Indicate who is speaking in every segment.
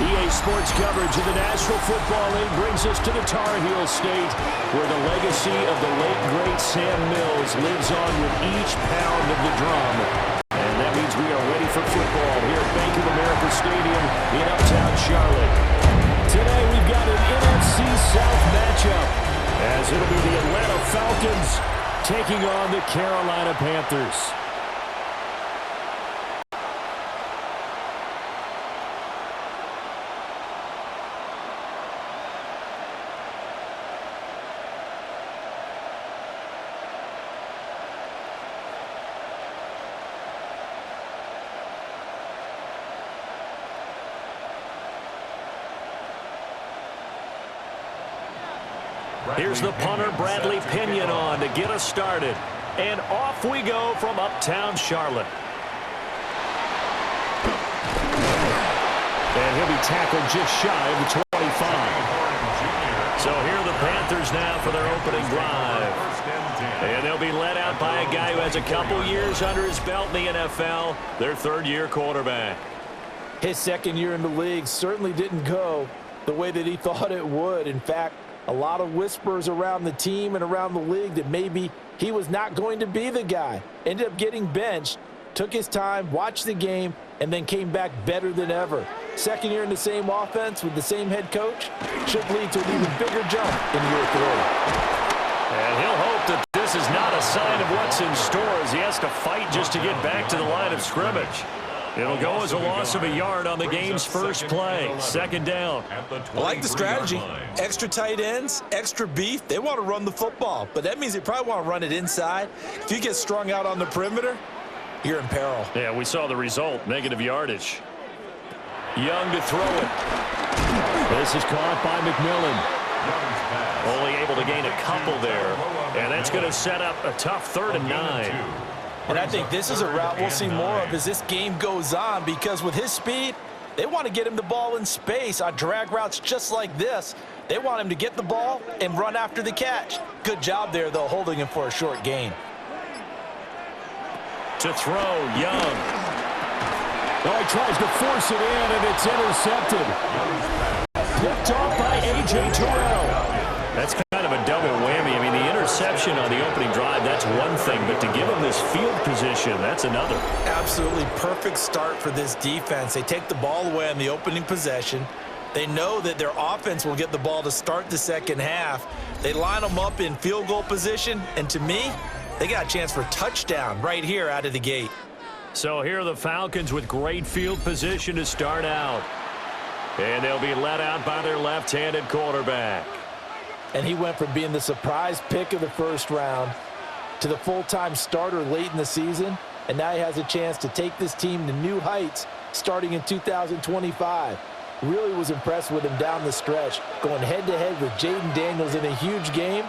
Speaker 1: EA Sports coverage of the National Football League brings us to the Tar Heel State, where the legacy of the late, great Sam Mills lives on with each pound of the drum. And that means we are ready for football here at Bank of America Stadium in uptown Charlotte. Today we've got an NFC South matchup, as it'll be the Atlanta Falcons taking on the Carolina Panthers. Here's the punter, Bradley Pinion, on to get us started. And off we go from uptown Charlotte. And he'll be tackled just shy of the 25. So here are the Panthers now for their opening drive. And they'll be led out by a guy who has a couple years under his belt in the NFL, their third-year quarterback.
Speaker 2: His second year in the league certainly didn't go the way that he thought it would. In fact, a lot of whispers around the team and around the league that maybe he was not going to be the guy. Ended up getting benched, took his time, watched the game, and then came back better than ever. Second year in the same offense with the same head coach should lead to an even bigger jump in year 3.
Speaker 1: And he'll hope that this is not a sign of what's in store as he has to fight just to get back to the line of scrimmage. It'll go as a loss of a yard on the game's first play. Second down.
Speaker 2: I like the strategy. Extra tight ends, extra beef. They want to run the football, but that means they probably want to run it inside. If you get strung out on the perimeter, you're in peril.
Speaker 1: Yeah, we saw the result, negative yardage. Young to throw it. This is caught by McMillan. Only able to gain a couple there, and that's going to set up a tough 3rd and 9.
Speaker 2: And I think this is a route we'll see more of as this game goes on, because with his speed, they want to get him the ball in space on drag routes just like this. They want him to get the ball and run after the catch. Good job there, though, holding him for a short gain.
Speaker 1: To throw, Young. Oh, he tries to force it in, and it's intercepted. Picked off by A.J. Terrell. That's kind of a double whammy. I mean, the interception on the opening drive, that's one thing, but to give him this field position, that's another.
Speaker 2: Absolutely perfect start for this defense. They take the ball away on the opening possession. They know that their offense will get the ball to start the second half. They line them up in field goal position, and to me, they got a chance for a touchdown right here out of the gate.
Speaker 1: So here are the Falcons with great field position to start out. And they'll be let out by their left-handed quarterback.
Speaker 2: And he went from being the surprise pick of the first round to the full-time starter late in the season, and now he has a chance to take this team to new heights starting in 2025. Really was impressed with him down the stretch, going head-to-head with Jaden Daniels in a huge game.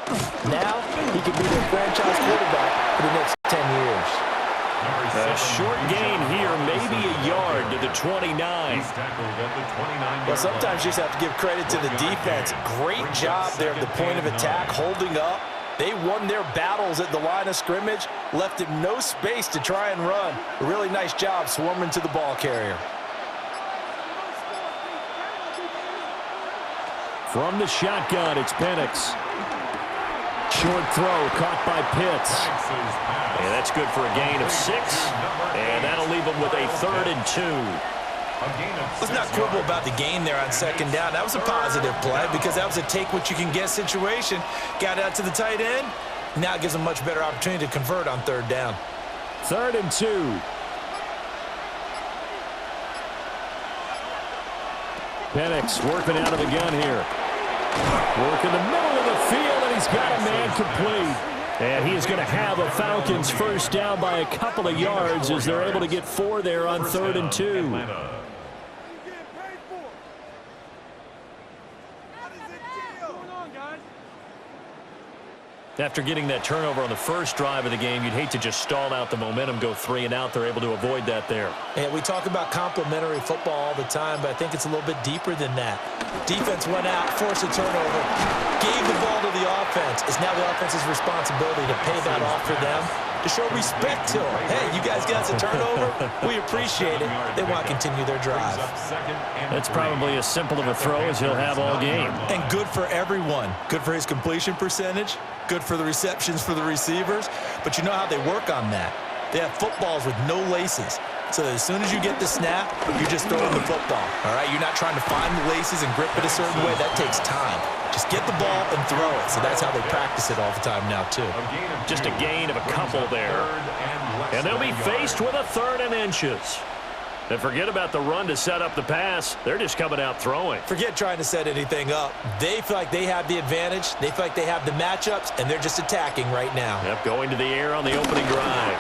Speaker 2: Now he could be their franchise quarterback for the next 10 years.
Speaker 1: A short gain here, maybe a yard to the 29.
Speaker 2: Well, sometimes you just have to give credit to the defense. Great job there at the point of attack, holding up. They won their battles at the line of scrimmage, left him no space to try and run. A really nice job swarming to the ball carrier.
Speaker 1: From the shotgun, it's Penix. Short throw caught by Pitts. And that's good for a gain of 6. And that'll leave them with a 3rd and 2.
Speaker 2: Let's not quibble about the gain there on second down. That was a positive play because that was a take-what-you-can-get situation. Got out to the tight end. Now it gives them a much better opportunity to convert on 3rd down.
Speaker 1: 3rd and 2. Penix working out of the gun here. Work in the middle of the field, and he's got a man complete. And he is going to have a Falcons first down by a couple of yards as they're able to get 4 there on 3rd and 2. After getting that turnover on the first drive of the game, you'd hate to just stall out the momentum, go 3 and out. They're able to avoid that there.
Speaker 2: And we talk about complementary football all the time, but I think it's a little bit deeper than that. Defense went out, forced a turnover, gave the ball to the offense. It's now the offense's responsibility to pay that off for them to show respect to them. Hey, you guys got a turnover? We appreciate it. They want to continue their drive.
Speaker 1: That's probably as simple of a throw as he'll have all game.
Speaker 2: And good for everyone. Good for his completion percentage. Good for the receptions for the receivers. But you know how they work on that. They have footballs with no laces. So as soon as you get the snap, you're just throwing the football. All right, you're not trying to find the laces and grip it a certain way. That takes time. Just get the ball and throw it. So that's how they practice it all the time now, too.
Speaker 1: Just a gain of a couple there. And they'll be faced with a 3rd and inches. And forget about the run to set up the pass. They're just coming out throwing.
Speaker 2: Forget trying to set anything up. They feel like they have the advantage. They feel like they have the matchups, and they're just attacking right now.
Speaker 1: Yep, going to the air on the opening drive.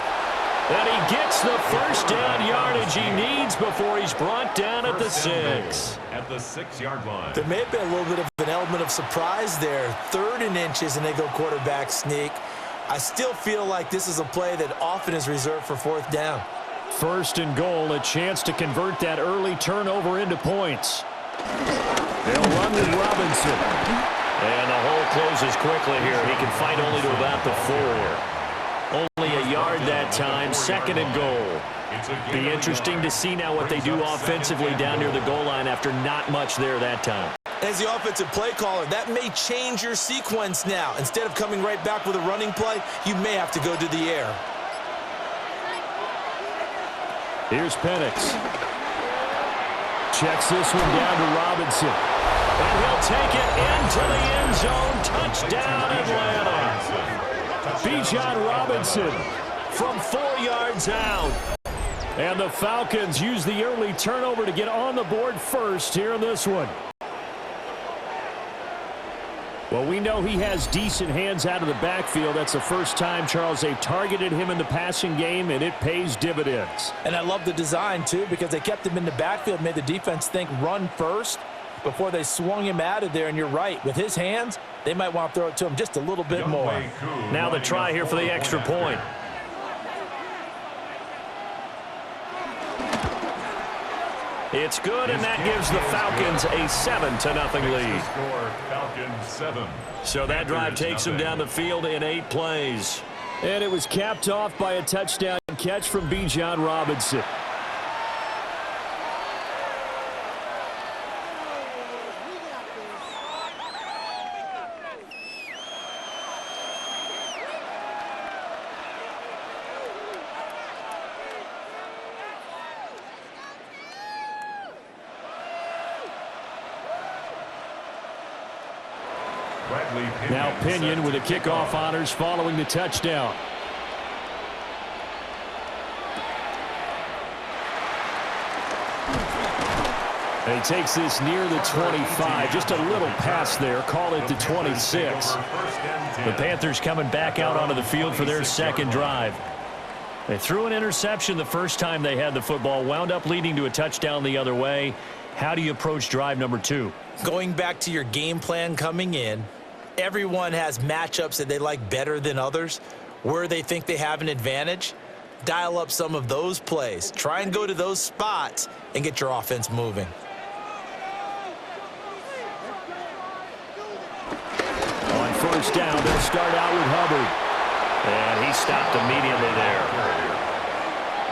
Speaker 1: And he gets the first down yardage he needs before he's brought down at the 6.
Speaker 3: At the 6-yard line.
Speaker 2: There may have been a little bit of an element of surprise there. 3rd and inches, and they go quarterback sneak. I still feel like this is a play that often is reserved for 4th down.
Speaker 1: 1st and goal, a chance to convert that early turnover into points. They'll run with Robinson. And the hole closes quickly here. He can fight only to about the 4. Only a yard that time, 2nd and goal. Be interesting to see now what they do offensively down near the goal line after not much there that time.
Speaker 2: As the offensive play caller, that may change your sequence now. Instead of coming right back with a running play, you may have to go to the air.
Speaker 1: Here's Penix. Checks this one down to Robinson. And he'll take it into the end zone. Touchdown, Atlanta. Bijan Robinson from 4 yards out. And the Falcons use the early turnover to get on the board first here in this one. Well, we know he has decent hands out of the backfield. That's the first time, Charles, they've targeted him in the passing game, and it pays dividends.
Speaker 2: And I love the design, too, because they kept him in the backfield, made the defense think run first before they swung him out of there. And you're right, with his hands, they might want to throw it to him just a little bit more.
Speaker 1: Now the try here for the extra point. It's good, and that gives the Falcons a 7-0 lead. So that drive takes them down the field in 8 plays. And it was capped off by a touchdown catch from Bijan Robinson. Now Pinion with the kickoff honors following the touchdown. And he takes this near the 25. Just a little pass there. Call it the 26. The Panthers coming back out onto the field for their 2nd drive. They threw an interception the first time they had the football. Wound up leading to a touchdown the other way. How do you approach drive number 2?
Speaker 2: Going back to your game plan coming in, everyone has matchups that they like better than others, where they think they have an advantage. Dial up some of those plays. Try and go to those spots and get your offense moving.
Speaker 1: On 1st down, they'll start out with Hubbard. And he stopped immediately there.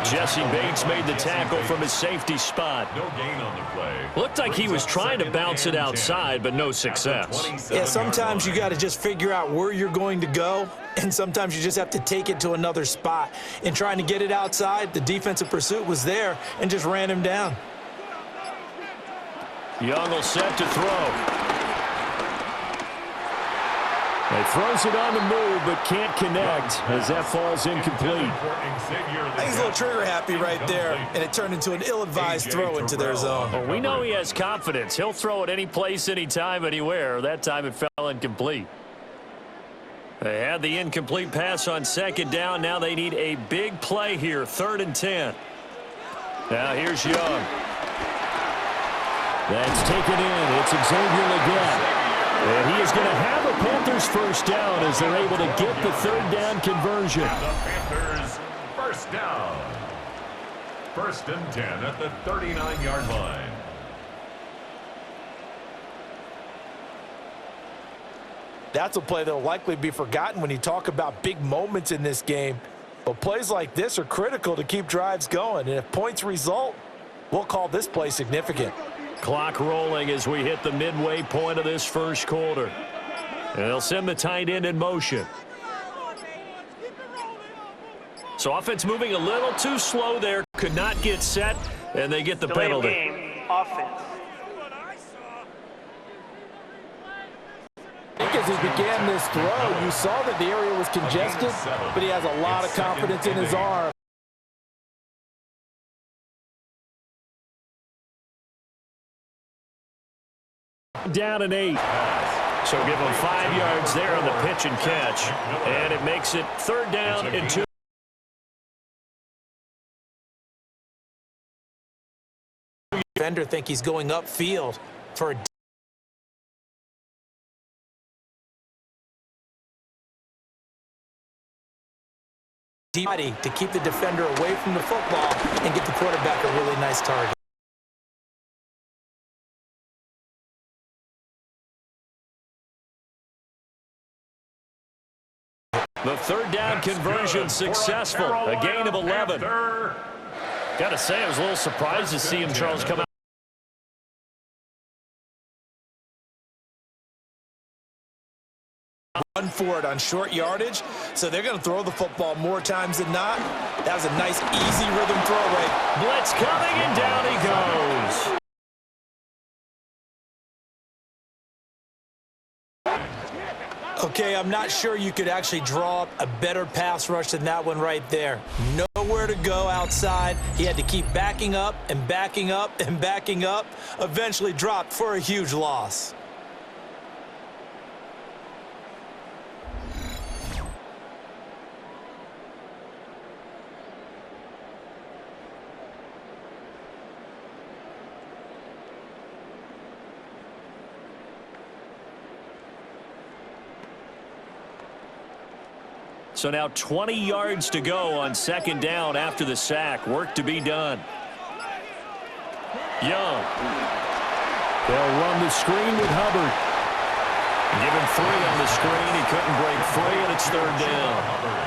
Speaker 1: Jesse Bates made the tackle from his safety spot.
Speaker 3: No gain on the play.
Speaker 1: Looked like he was trying to bounce it outside, but no success.
Speaker 2: Yeah, sometimes you got to just figure out where you're going to go, and sometimes you just have to take it to another spot. In trying to get it outside, the defensive pursuit was there and just ran him down.
Speaker 1: Young will set to throw. He throws it on the move, but can't connect as that falls incomplete.
Speaker 2: I think he's a little trigger happy right there, and it turned into an ill-advised throw into their zone.
Speaker 1: Well, we know he has confidence. He'll throw it any place, anytime, anywhere. That time it fell incomplete. They had the incomplete pass on 2nd down. Now they need a big play here, 3rd and 10. Now here's Young. That's taken in. It's Xavier again. And he is going to have a Panthers 1st down as they're able to get the 3rd down conversion.
Speaker 3: And the Panthers 1st down. 1st and 10 at the 39-yard line.
Speaker 2: That's a play that will likely be forgotten when you talk about big moments in this game. Well, plays like this are critical to keep drives going, and if points result, we'll call this play significant.
Speaker 1: Clock rolling as we hit the midway point of this first quarter. And they'll send the tight end in motion. So offense moving a little too slow there. Could not get set, and they get the penalty.
Speaker 4: Game, offense.
Speaker 2: I think as he began this throw, you saw that the area was congested, but he has a lot of confidence in his arm.
Speaker 1: Down and 8. So give him 5 yards there on the pitch and catch. And it makes it 3rd down and 2.
Speaker 2: Defender think he's going upfield for a deep body to keep the defender away from the football and get the quarterback a really nice target.
Speaker 1: The 3rd down conversion successful. A gain of 11. Got to say, I was a little surprised to see him, Charles, come out.
Speaker 2: Run for it on short yardage, so they're going to throw the football more times than not. That was a nice, easy rhythm throw right.
Speaker 1: Blitz coming, and down he goes.
Speaker 2: Okay, I'm not sure you could actually draw up a better pass rush than that one right there. Nowhere to go outside. He had to keep backing up and backing up and backing up. Eventually dropped for a huge loss.
Speaker 1: So now 20 yards to go on 2nd down after the sack. Work to be done. Young. They'll run the screen with Hubbard. Give him 3 on the screen. He couldn't break free, and it's 3rd down.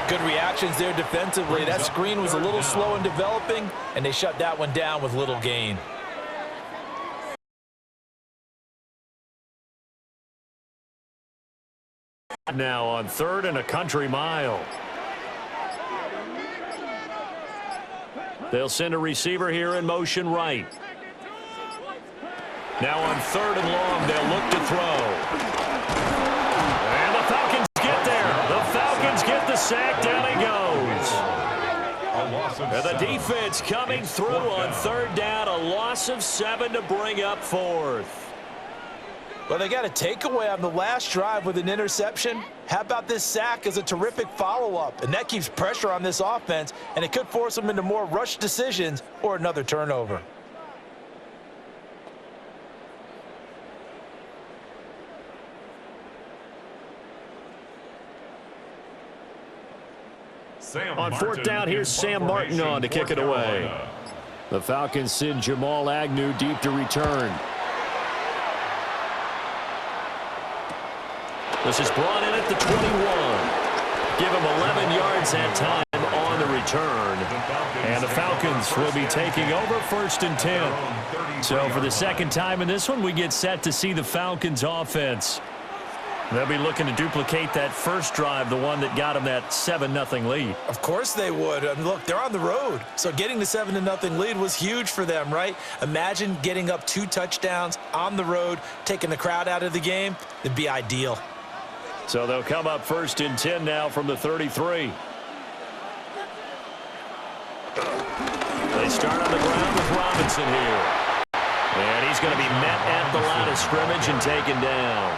Speaker 2: Good reactions there defensively. That screen was a little slow in developing, and they shut that one down with little gain.
Speaker 1: Now on 3rd and a country mile. They'll send a receiver here in motion right. Now on 3rd and long, they'll look to throw. And the Falcons get there. The Falcons get the sack. Down he goes. And the defense coming through on 3rd down. A loss of 7 to bring up 4th.
Speaker 2: Well, they got a takeaway on the last drive with an interception. How about this sack as a terrific follow-up? And that keeps pressure on this offense, and it could force them into more rush decisions or another turnover.
Speaker 1: On 4th down, here's Sam Martin on to kick it away. The Falcons send Jamal Agnew deep to return. This is brought in at the 21. Give him 11 yards that time on the return. And the Falcons will be taking over 1st and 10. So for the 2nd time in this one, we get set to see the Falcons offense. They'll be looking to duplicate that first drive, the one that got them that 7-0 lead.
Speaker 2: Of course they would. I mean, look, they're on the road. So getting the 7-0 lead was huge for them, right? Imagine getting up 2 touchdowns on the road, taking the crowd out of the game. It'd be ideal.
Speaker 1: So they'll come up 1st and 10 now from the 33. They start on the ground with Robinson here. And he's going to be met at the line of scrimmage and taken down.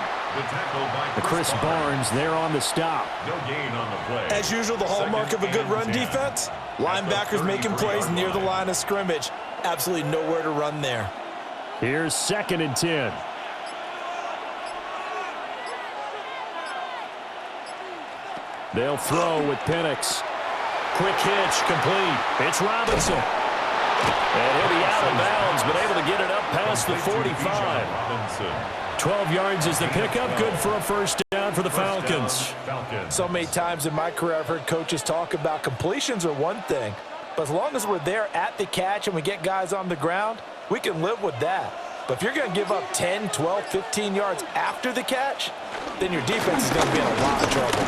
Speaker 1: Chris Barnes there on the stop.
Speaker 3: No gain on the play.
Speaker 2: As usual, the hallmark of a good run defense, linebackers making plays near the line of scrimmage. Absolutely nowhere to run there.
Speaker 1: Here's 2nd and 10. They'll throw with Penix. Quick hitch, complete. It's Robinson. And he'll be out of bounds, but able to get it up past the 45. 12 yards is the pickup. Good for a 1st down for the Falcons.
Speaker 2: So many times in my career, I've heard coaches talk about completions are one thing, but as long as we're there at the catch and we get guys on the ground, we can live with that. But if you're going to give up 10, 12, 15 yards after the catch, then your defense is going to be in a lot of trouble.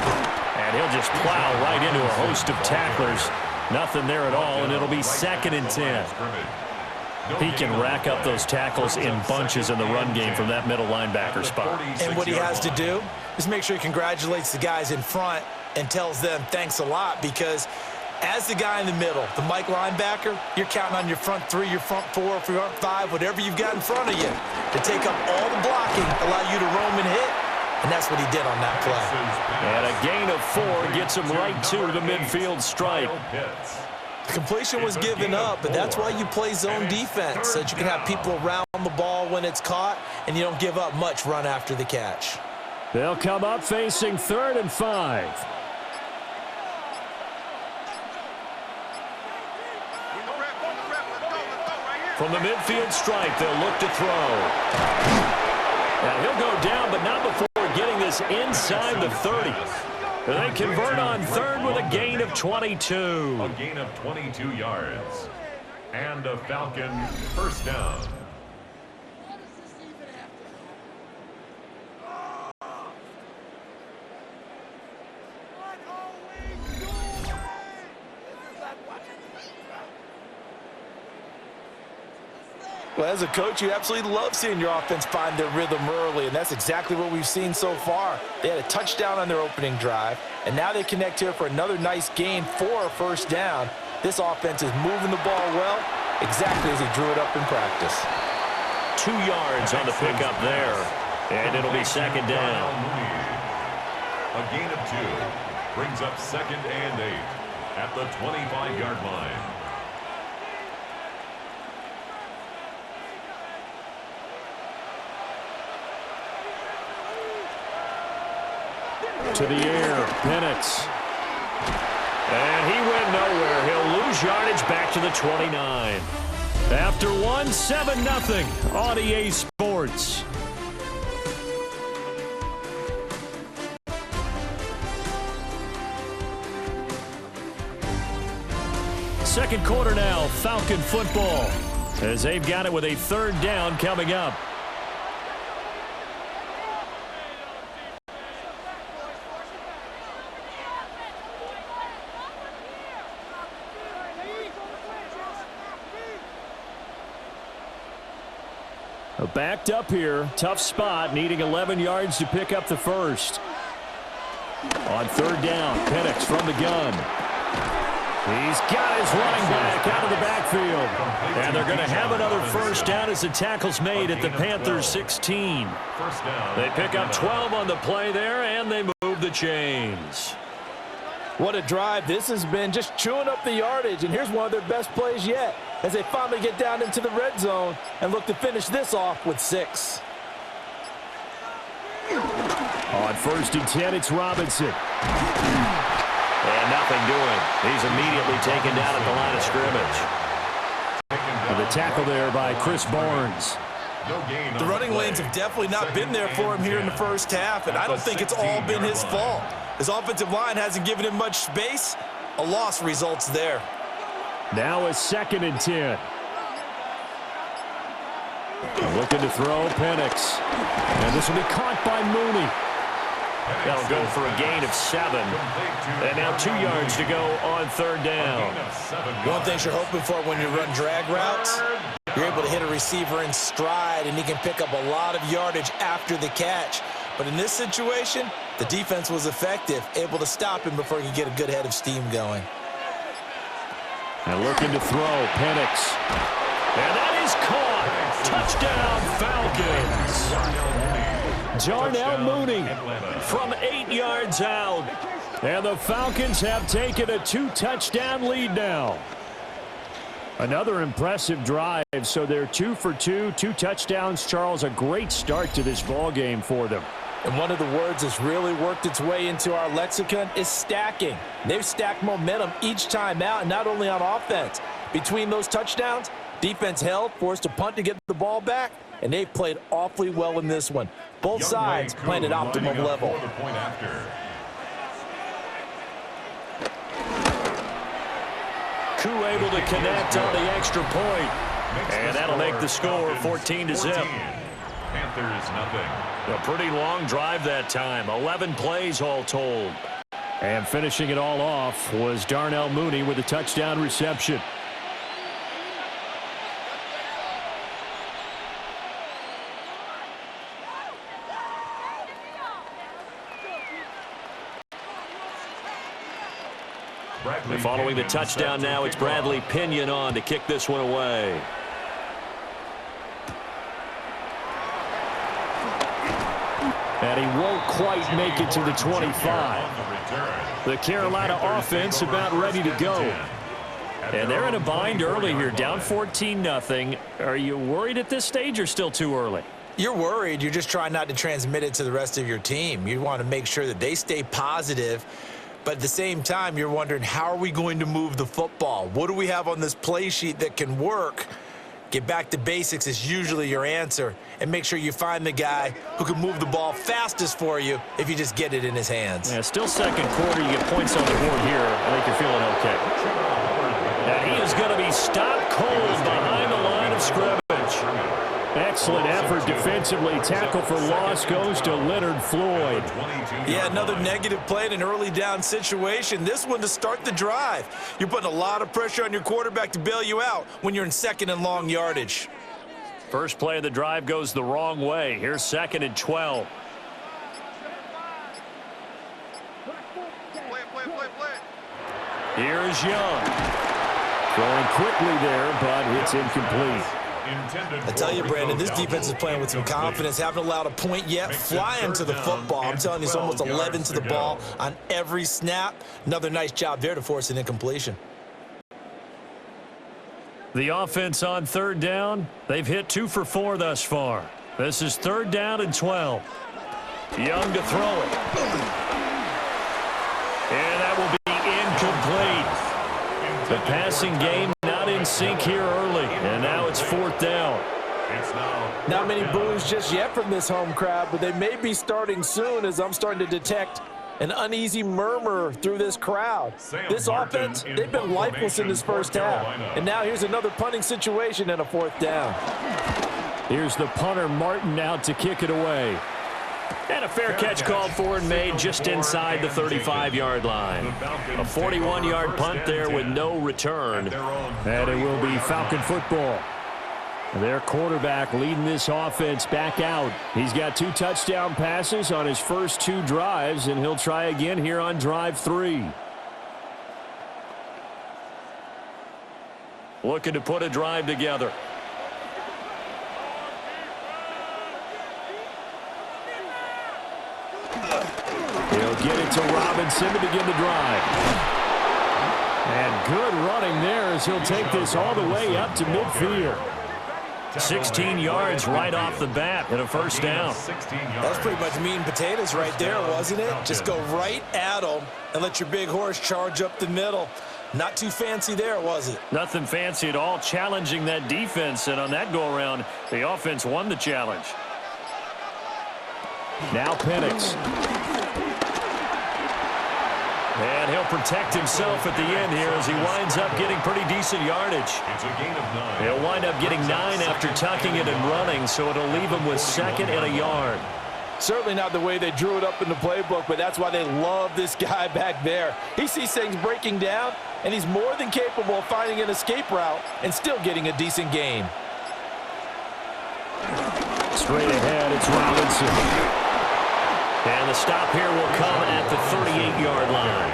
Speaker 1: And he'll just plow right into a host of tacklers. Nothing there at all, and it'll be 2nd and 10. He can rack up those tackles in bunches in the run game from that middle linebacker spot.
Speaker 2: And what he has to do is make sure he congratulates the guys in front and tells them thanks a lot, because as the guy in the middle, the Mike linebacker, you're counting on your front 3, your front 4, front 5, whatever you've got in front of you to take up all the blocking, allow you to roam and hit, and that's what he did on that play.
Speaker 1: And a gain of 4 gets him right to the midfield stripe.
Speaker 2: The completion was given up, but that's why you play zone defense, so that you can have people around the ball when it's caught, and you don't give up much run after the catch.
Speaker 1: They'll come up facing 3rd and 5. From the midfield stripe, they'll look to throw. Now he'll go down, but not before getting this inside the 30. They convert on 3rd with a gain of 22.
Speaker 3: A gain of 22 yards. And a Falcon first down.
Speaker 2: Well, as a coach, you absolutely love seeing your offense find their rhythm early, and that's exactly what we've seen so far. They had a touchdown on their opening drive, and now they connect here for another nice gain for a first down. This offense is moving the ball well, exactly as he drew it up in practice.
Speaker 1: 2 yards on the pickup there, and it'll be 2nd down.
Speaker 3: A gain of 2 brings up 2nd and 8 at the 25-yard line.
Speaker 1: To the air, Penix. And he went nowhere. He'll lose yardage back to the 29. After 1, 7-0 on EA Sports. Second quarter now, Falcon football, as they've got it with a 3rd down coming up. Backed up here, tough spot, needing 11 yards to pick up the first. On 3rd down, Penix from the gun. He's got his running back out of the backfield. And they're going to have another first down as the tackle's made at the Panthers 16. They pick up 12 on the play there, and they move the chains.
Speaker 2: What a drive. This has been just chewing up the yardage, and here's one of their best plays yet as they finally get down into the red zone and look to finish this off with 6.
Speaker 1: On 1st and 10, it's Robinson. And nothing doing. He's immediately taken down at the line of scrimmage. And the tackle there by Chris Barnes.
Speaker 2: The running lanes have definitely not been there for him here in the first half, and I don't think it's all been his fault. His offensive line hasn't given him much space. A loss results there.
Speaker 1: Now a 2nd and 10. Looking to throw, Penix. And this will be caught by Mooney. That'll go for a gain of 7. And now 2 yards to go on 3rd down.
Speaker 2: One thing you're hoping for when you run drag routes, you're able to hit a receiver in stride, and he can pick up a lot of yardage after the catch. But in this situation, the defense was effective, able to stop him before he could get a good head of steam going.
Speaker 1: And looking to throw, Penix. And that is caught. Touchdown, Falcons. Darnell Mooney from 8 yards out. And the Falcons have taken a 2-touchdown lead now. Another impressive drive, so they're 2 for 2, 2 touchdowns. Charles, a great start to this ball game for them.
Speaker 2: And one of the words that's really worked its way into our lexicon is stacking. They've stacked momentum each time out, and not only on offense. Between those touchdowns, defense held, forced a punt to get the ball back, and they've played awfully well in this one. Both sides playing at optimum level.
Speaker 1: Koo able to connect on the extra point. And that'll make the score 14-0.
Speaker 3: Panthers nothing.
Speaker 1: A pretty long drive that time. 11 plays all told. And finishing it all off was Darnell Mooney with a touchdown reception. And following the touchdown now, it's Bradley Pinion on to kick this one away. And he won't quite make it to the 25. The Carolina offense about ready to go. And they're in a bind early here, down 14-0. Are you worried at this stage or still too early?
Speaker 2: You're worried. You're just trying not to transmit it to the rest of your team. You want to make sure that they stay positive. But at the same time, you're wondering, how are we going to move the football? What do we have on this play sheet that can work? Get back to basics is usually your answer. And make sure you find the guy who can move the ball fastest for you if you just get it in his hands.
Speaker 1: Yeah, still second quarter. You get points on the board here. I think you're feeling okay. And he is going to be stopped cold behind the line of scrimmage. Excellent effort defensively. Tackle for loss goes to Leonard Floyd.
Speaker 2: Yeah, another negative play in an early down situation. This one to start the drive. You're putting a lot of pressure on your quarterback to bail you out when you're in second and long yardage.
Speaker 1: First play of the drive goes the wrong way. Here's 2nd and 12. Here's Young. Throwing quickly there, but it's incomplete.
Speaker 2: I tell you, Brandon, this defense is playing with some confidence. Haven't allowed a point yet. Flying to the football. I'm telling you, it's almost 11 to the ball on every snap. Another nice job there to force an incompletion.
Speaker 1: The offense on 3rd down. They've hit 2 for 4 thus far. This is 3rd down and 12. Young to throw it. And that will be incomplete. The passing game not in sync here early. And now it's 4th down.
Speaker 2: Not many boos just yet from this home crowd, but they may be starting soon as I'm starting to detect an uneasy murmur through this crowd. This offense, they've been lifeless in this first half. And now here's another punting situation and a 4th down.
Speaker 1: Here's the punter, Martin, out to kick it away. And a fair catch called for and made just inside the 35-yard line. A 41-yard punt there with no return. And it will be Falcon football. Their quarterback leading this offense back out. He's got 2 touchdown passes on his first 2 drives, and he'll try again here on drive 3. Looking to put a drive together. He'll get it to Robinson to begin the drive. And good running there as he'll take this all the way up to midfield. 16 yards right off the bat and a 1st down.
Speaker 2: That's pretty much meat and potatoes right there, wasn't it? Just go right at them and let your big horse charge up the middle. Not too fancy there, was it?
Speaker 1: Nothing fancy at all, challenging that defense. And on that go-around, the offense won the challenge. Now Penix. And he'll protect himself at the end here as he winds up getting pretty decent yardage.
Speaker 3: It's a gain of 9.
Speaker 1: He'll wind up getting 9 after tucking it and running, so it'll leave him with 2nd and a yard.
Speaker 2: Certainly not the way they drew it up in the playbook, but that's why they love this guy back there. He sees things breaking down, and he's more than capable of finding an escape route and still getting a decent gain.
Speaker 1: Straight ahead, it's Robinson. And the stop here will come at the 38-yard line.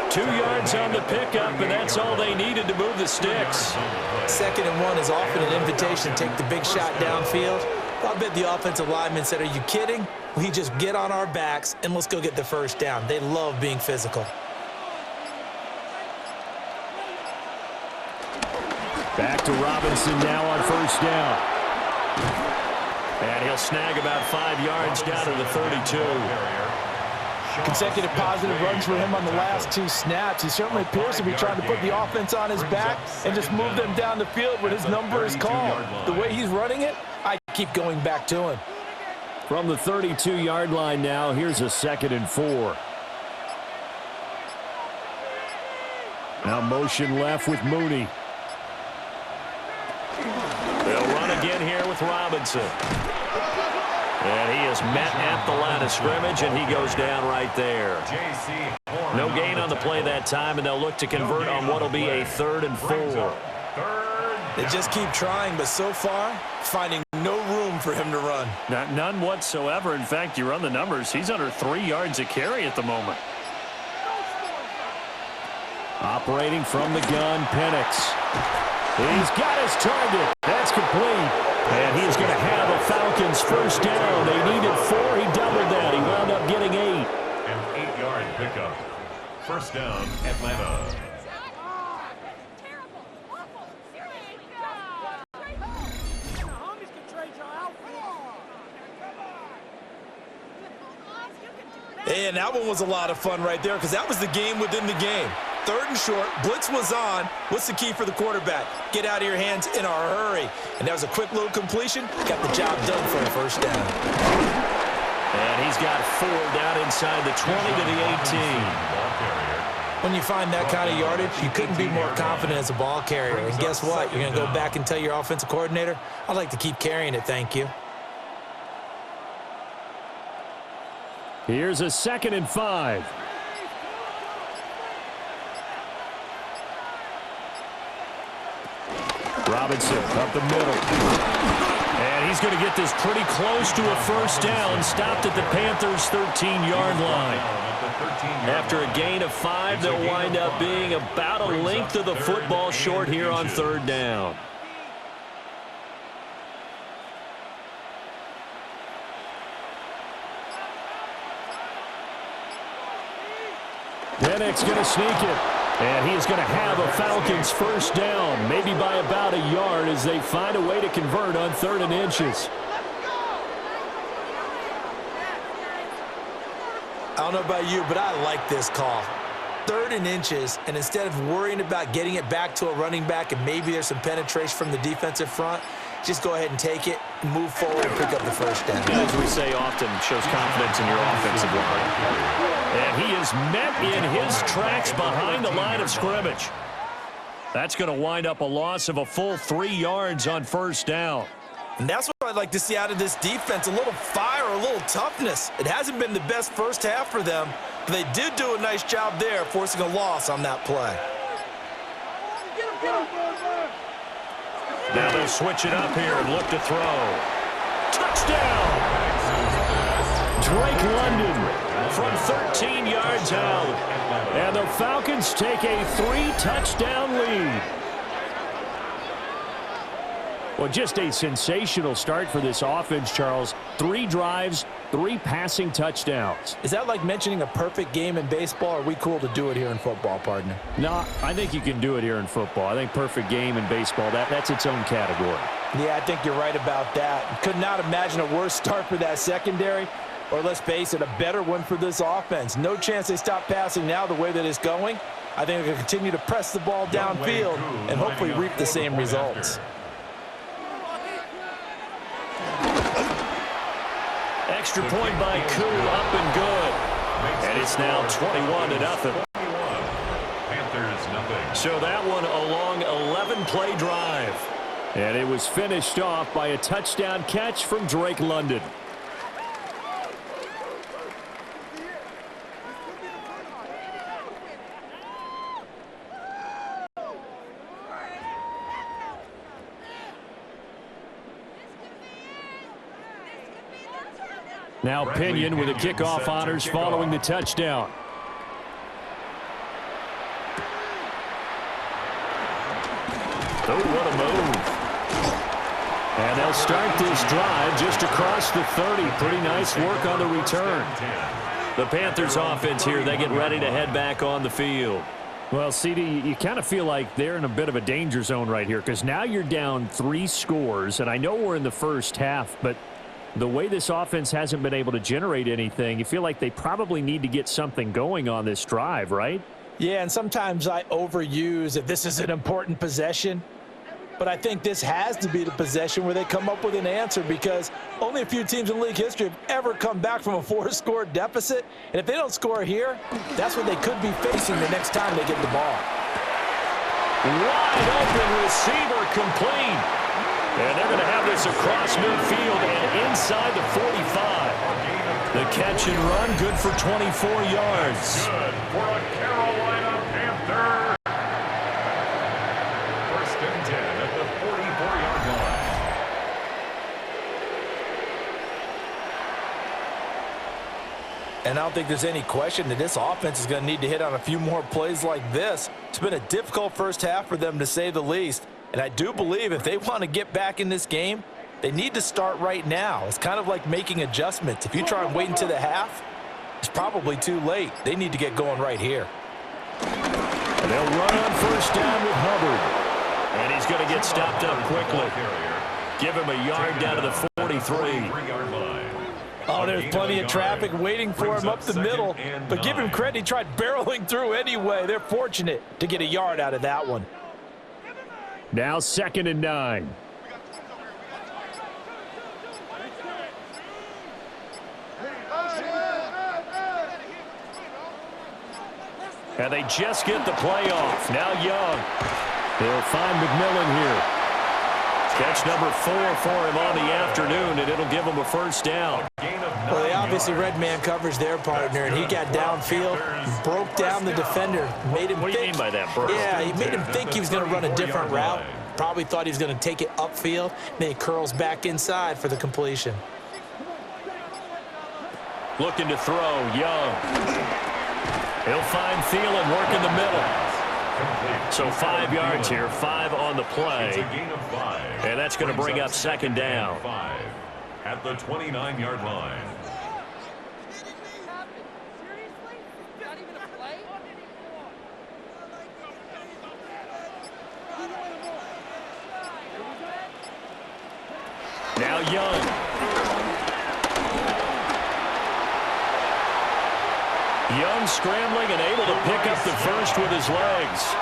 Speaker 1: 2 yards on the pickup, and that's all they needed to move the sticks.
Speaker 2: 2nd and 1 is often an invitation to take the big shot downfield. I bet the offensive lineman said, are you kidding? We just get on our backs and let's go get the 1st down. They love being physical.
Speaker 1: Back to Robinson now on 1st down. And he'll snag about 5 yards down to the 32.
Speaker 2: Consecutive positive runs for him on the last 2 snaps. He certainly appears to be trying to put the offense on his back and just move them down the field when his number is called. The way he's running it, I keep going back to him.
Speaker 1: From the 32-yard line now, here's a 2nd and 4. Now motion left with Mooney.
Speaker 4: They'll run again here with Robinson. And he is met at the line of scrimmage, and he goes down right there. No gain on the play that time, and they'll look to convert on what will be a 3rd and 4.
Speaker 2: They just keep trying, but so far, finding no room for him to run.
Speaker 5: None whatsoever. In fact, you run the numbers, he's under 3 yards a carry at the moment.
Speaker 1: Operating from the gun, Penix. He's got his target. That's complete. And he's going to have a Falcons first down. They needed 4. He doubled that. He wound up getting 8.
Speaker 3: An 8-yard pickup. First down, Atlanta.
Speaker 2: And that one was a lot of fun right there because that was the game within the game. 3rd and short, blitz was on. What's the key for the quarterback? Get out of your hands in a hurry. And that was a quick little completion. Got the job done for a first down.
Speaker 4: And he's got 4 down inside the 20 to the 18.
Speaker 2: When you find that kind of yardage, you couldn't be more confident as a ball carrier. And guess what? You're going to go back and tell your offensive coordinator, I'd like to keep carrying it, thank you.
Speaker 1: Here's a 2nd and 5. Robinson up the middle. And he's going to get this pretty close to a first down. Stopped at the Panthers' 13-yard line.
Speaker 4: After a gain of 5, they'll wind up being about a length of the football short here on 3rd down.
Speaker 1: Penix going to sneak it. And he's going to have a Falcons first down, maybe by about a yard as they find a way to convert on 3rd and inches.
Speaker 2: I don't know about you, but I like this call. 3rd and inches, and instead of worrying about getting it back to a running back and maybe there's some penetration from the defensive front, just go ahead and take it, move forward, and pick up the first down.
Speaker 4: As we say often, shows confidence in your offensive line.
Speaker 1: And he is met in his tracks behind the line of scrimmage. That's going to wind up a loss of a full 3 yards on first down.
Speaker 2: And that's what I'd like to see out of this defense, a little fire, a little toughness. It hasn't been the best first half for them, but they did do a nice job there, forcing a loss on that play.
Speaker 1: Now they'll switch it up here and look to throw. Touchdown! Drake London from 13 yards out. And the Falcons take a 3-touchdown lead. Well, just a sensational start for this offense, Charles. 3 drives, 3 passing touchdowns.
Speaker 2: Is that like mentioning a perfect game in baseball, or are we cool to do it here in football, partner?
Speaker 1: No, I think you can do it here in football. I think perfect game in baseball, that's its own category.
Speaker 2: Yeah, I think you're right about that. Could not imagine a worse start for that secondary, or let's face it, a better one for this offense. No chance they stop passing now the way that it's going. I think they're going to continue to press the ball downfield and hopefully reap the same results.
Speaker 4: Extra point by Koo, up and good. And it's now 21-0.
Speaker 3: Panthers, nothing.
Speaker 4: So that one a long 11-play drive.
Speaker 1: And it was finished off by a touchdown catch from Drake London. Now Pinion with the kickoff honors following the touchdown.
Speaker 4: Oh, what a move.
Speaker 1: And they'll start this drive just across the 30. Pretty nice work on the return.
Speaker 4: The Panthers offense here, they get ready to head back on the field.
Speaker 1: Well, CD, you kind of feel like they're in a bit of a danger zone right here because now you're down 3 scores, and I know we're in the first half, but the way this offense hasn't been able to generate anything, you feel like they probably need to get something going on this drive, right?
Speaker 2: Yeah, and sometimes I overuse if this is an important possession. but I think this has to be the possession where they come up with an answer, because only a few teams in league history have ever come back from a 4-score deficit. And if they don't score here, that's what they could be facing the next time they get the ball.
Speaker 4: Wide open receiver, complete. And they're going to have this across midfield and inside the 45. The catch and run, good for 24 yards.
Speaker 3: Good for a Carolina Panther. First and 10 at the 44-yard line.
Speaker 2: And I don't think there's any question that this offense is going to need to hit on a few more plays like this. It's been a difficult first half for them, to say the least. And I do believe if they want to get back in this game, they need to start right now. It's kind of like making adjustments. If you try and wait until the half, it's probably too late. They need to get going right here.
Speaker 4: And they'll run on first down with Hubbard. And he's going to get stopped up quickly. Give him a yard down to the 43.
Speaker 2: Oh, there's plenty of traffic waiting for him up the middle. But give him credit, he tried barreling through anyway. They're fortunate to get a yard out of that one.
Speaker 5: Now 2nd and 9.
Speaker 4: And they just get the play off. Now Young. They'll find McMillan here. Catch number 4 for him on the afternoon, and it'll give him a first down.
Speaker 2: Well, they obviously read man coverage their partner, and he got downfield, broke down the defender, made him
Speaker 4: What do you mean by that, Bryce?
Speaker 2: Yeah, he made him think he was going to run a different route. Probably thought he was going to take it upfield, then he curls back inside for the completion.
Speaker 4: Looking to throw, Young. He'll find Thielen, work in the middle. So 5 yards here, 5 on the play. And that's going to bring up 2nd down.
Speaker 3: At the 29-yard line.
Speaker 4: Now Young. Young scrambling and able to pick up the first with his legs.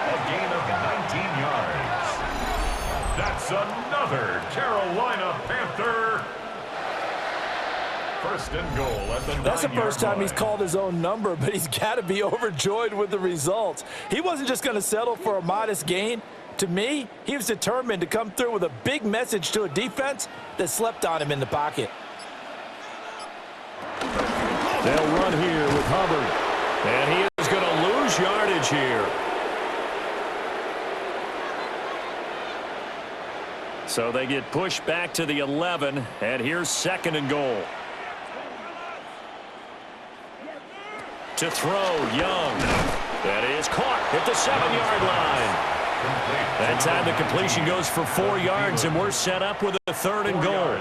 Speaker 3: A gain of 19 yards. That's another Carolina Panther. First and goal at the 9-yard line.
Speaker 2: That's the first time he's called his own number, but he's got to be overjoyed with the results. He wasn't just going to settle for a modest gain. To me, he was determined to come through with a big message to a defense that slept on him in the pocket.
Speaker 4: They'll run here with Hubbard. And he is going to lose yardage here. So they get pushed back to the 11, and here's 2nd and goal. To throw, Young. That is caught at the 7-yard line. That time the completion goes for 4 yards, and we're set up with a 3rd and goal.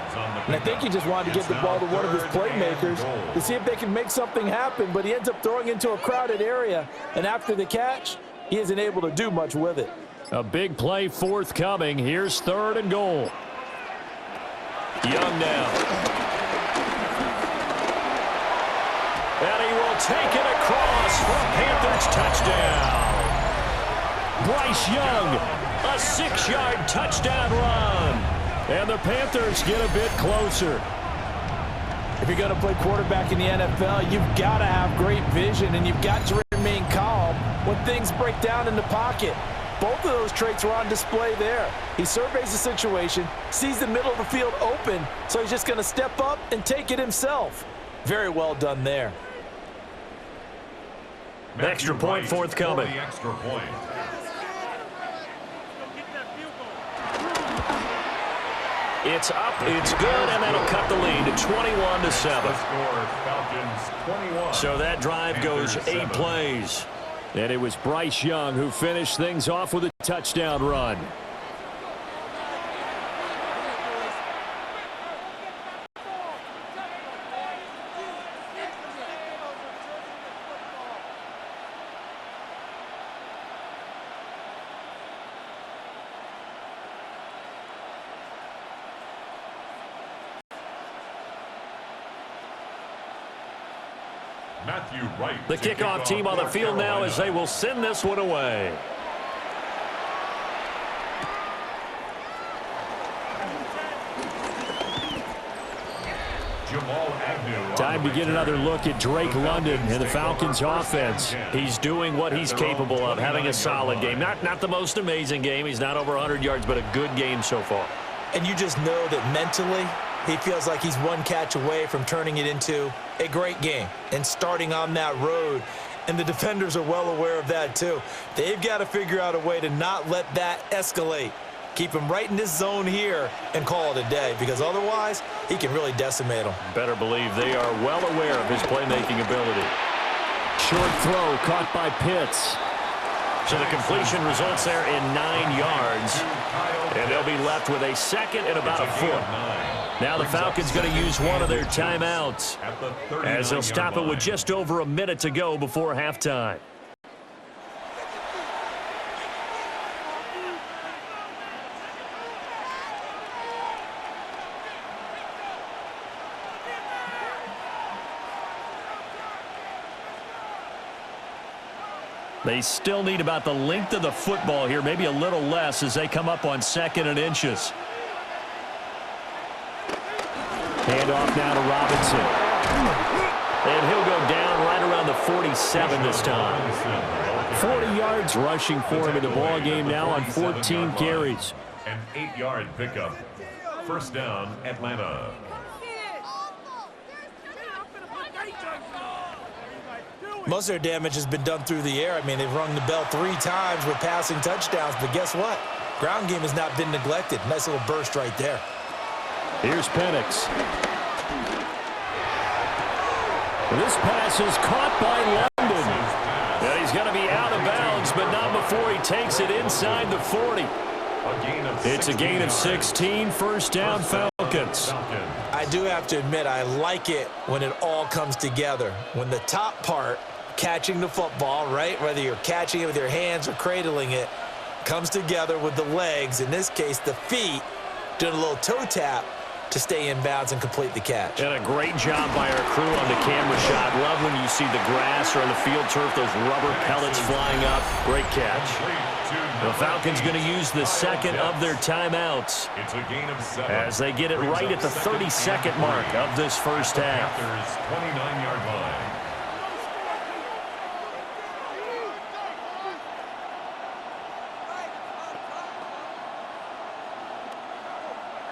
Speaker 2: And I think he just wanted to get the ball to one of his playmakers to see if they can make something happen, but he ends up throwing into a crowded area, and after the catch, he isn't able to do much with it.
Speaker 4: A big play forthcoming. Here's 3rd and goal. Young now. And he will take it across for a Panthers touchdown. Bryce Young, a 6-yard touchdown run. And the Panthers get a bit closer.
Speaker 2: If you're going to play quarterback in the NFL, you've got to have great vision, and you've got to remain calm when things break down in the pocket. Both of those traits were on display there. He surveys the situation, sees the middle of the field open, so he's just going to step up and take it himself. Very well done there.
Speaker 4: Extra point forthcoming.
Speaker 3: Extra point.
Speaker 4: It's up, it's good, and that'll cut the lead to 21-7.
Speaker 3: Falcons 21.
Speaker 4: So that drive goes 8 plays. And it was Bryce Young who finished things off with a touchdown run. The kickoff team on the field now as they will send this one away. Time to get another look at Drake London and the Falcons offense. He's doing what he's capable of, having a solid game. Not the most amazing game. He's not over 100 yards, but a good game so far.
Speaker 2: And you just know that mentally he feels like he's one catch away from turning it into a great game and starting on that road. And the defenders are well aware of that too. They've got to figure out a way to not let that escalate. Keep him right in this zone here and call it a day, because otherwise he can really decimate them.
Speaker 4: Better believe they are well aware of his playmaking ability.
Speaker 1: Short throw caught by Pitts.
Speaker 4: So the completion results there in 9 yards. And they'll be left with a second and about a foot. Now the Falcons going to use one of their timeouts as they'll stop it with just over a minute to go before halftime. They still need about the length of the football here, maybe a little less as they come up on 2nd and inches.
Speaker 1: Handoff now to Robinson.
Speaker 4: And he'll go down right around the 47 this time.
Speaker 1: 40 yards rushing for him in the ball game now on 14 carries.
Speaker 3: An 8-yard pickup. First down, Atlanta.
Speaker 2: Most of their damage has been done through the air. I mean, they've rung the bell 3 times with passing touchdowns, but guess what? Ground game has not been neglected. Nice little burst right there.
Speaker 1: Here's Penix. This pass is caught by London.
Speaker 4: And he's going to be out of bounds, but not before he takes it inside the 40. It's a gain of 16, first down Falcons.
Speaker 2: I do have to admit, I like it when it all comes together. When the top part, catching the football, right, whether you're catching it with your hands or cradling it, comes together with the legs, in this case the feet, doing a little toe tap to stay in bounds and complete the catch.
Speaker 4: And a great job by our crew on the camera shot. Love when you see the grass or on the field turf, those rubber pellets flying up. Great catch. The Falcons going to use the second of their timeouts as they get it right at the 32nd mark of this first half.
Speaker 3: 29-yard line.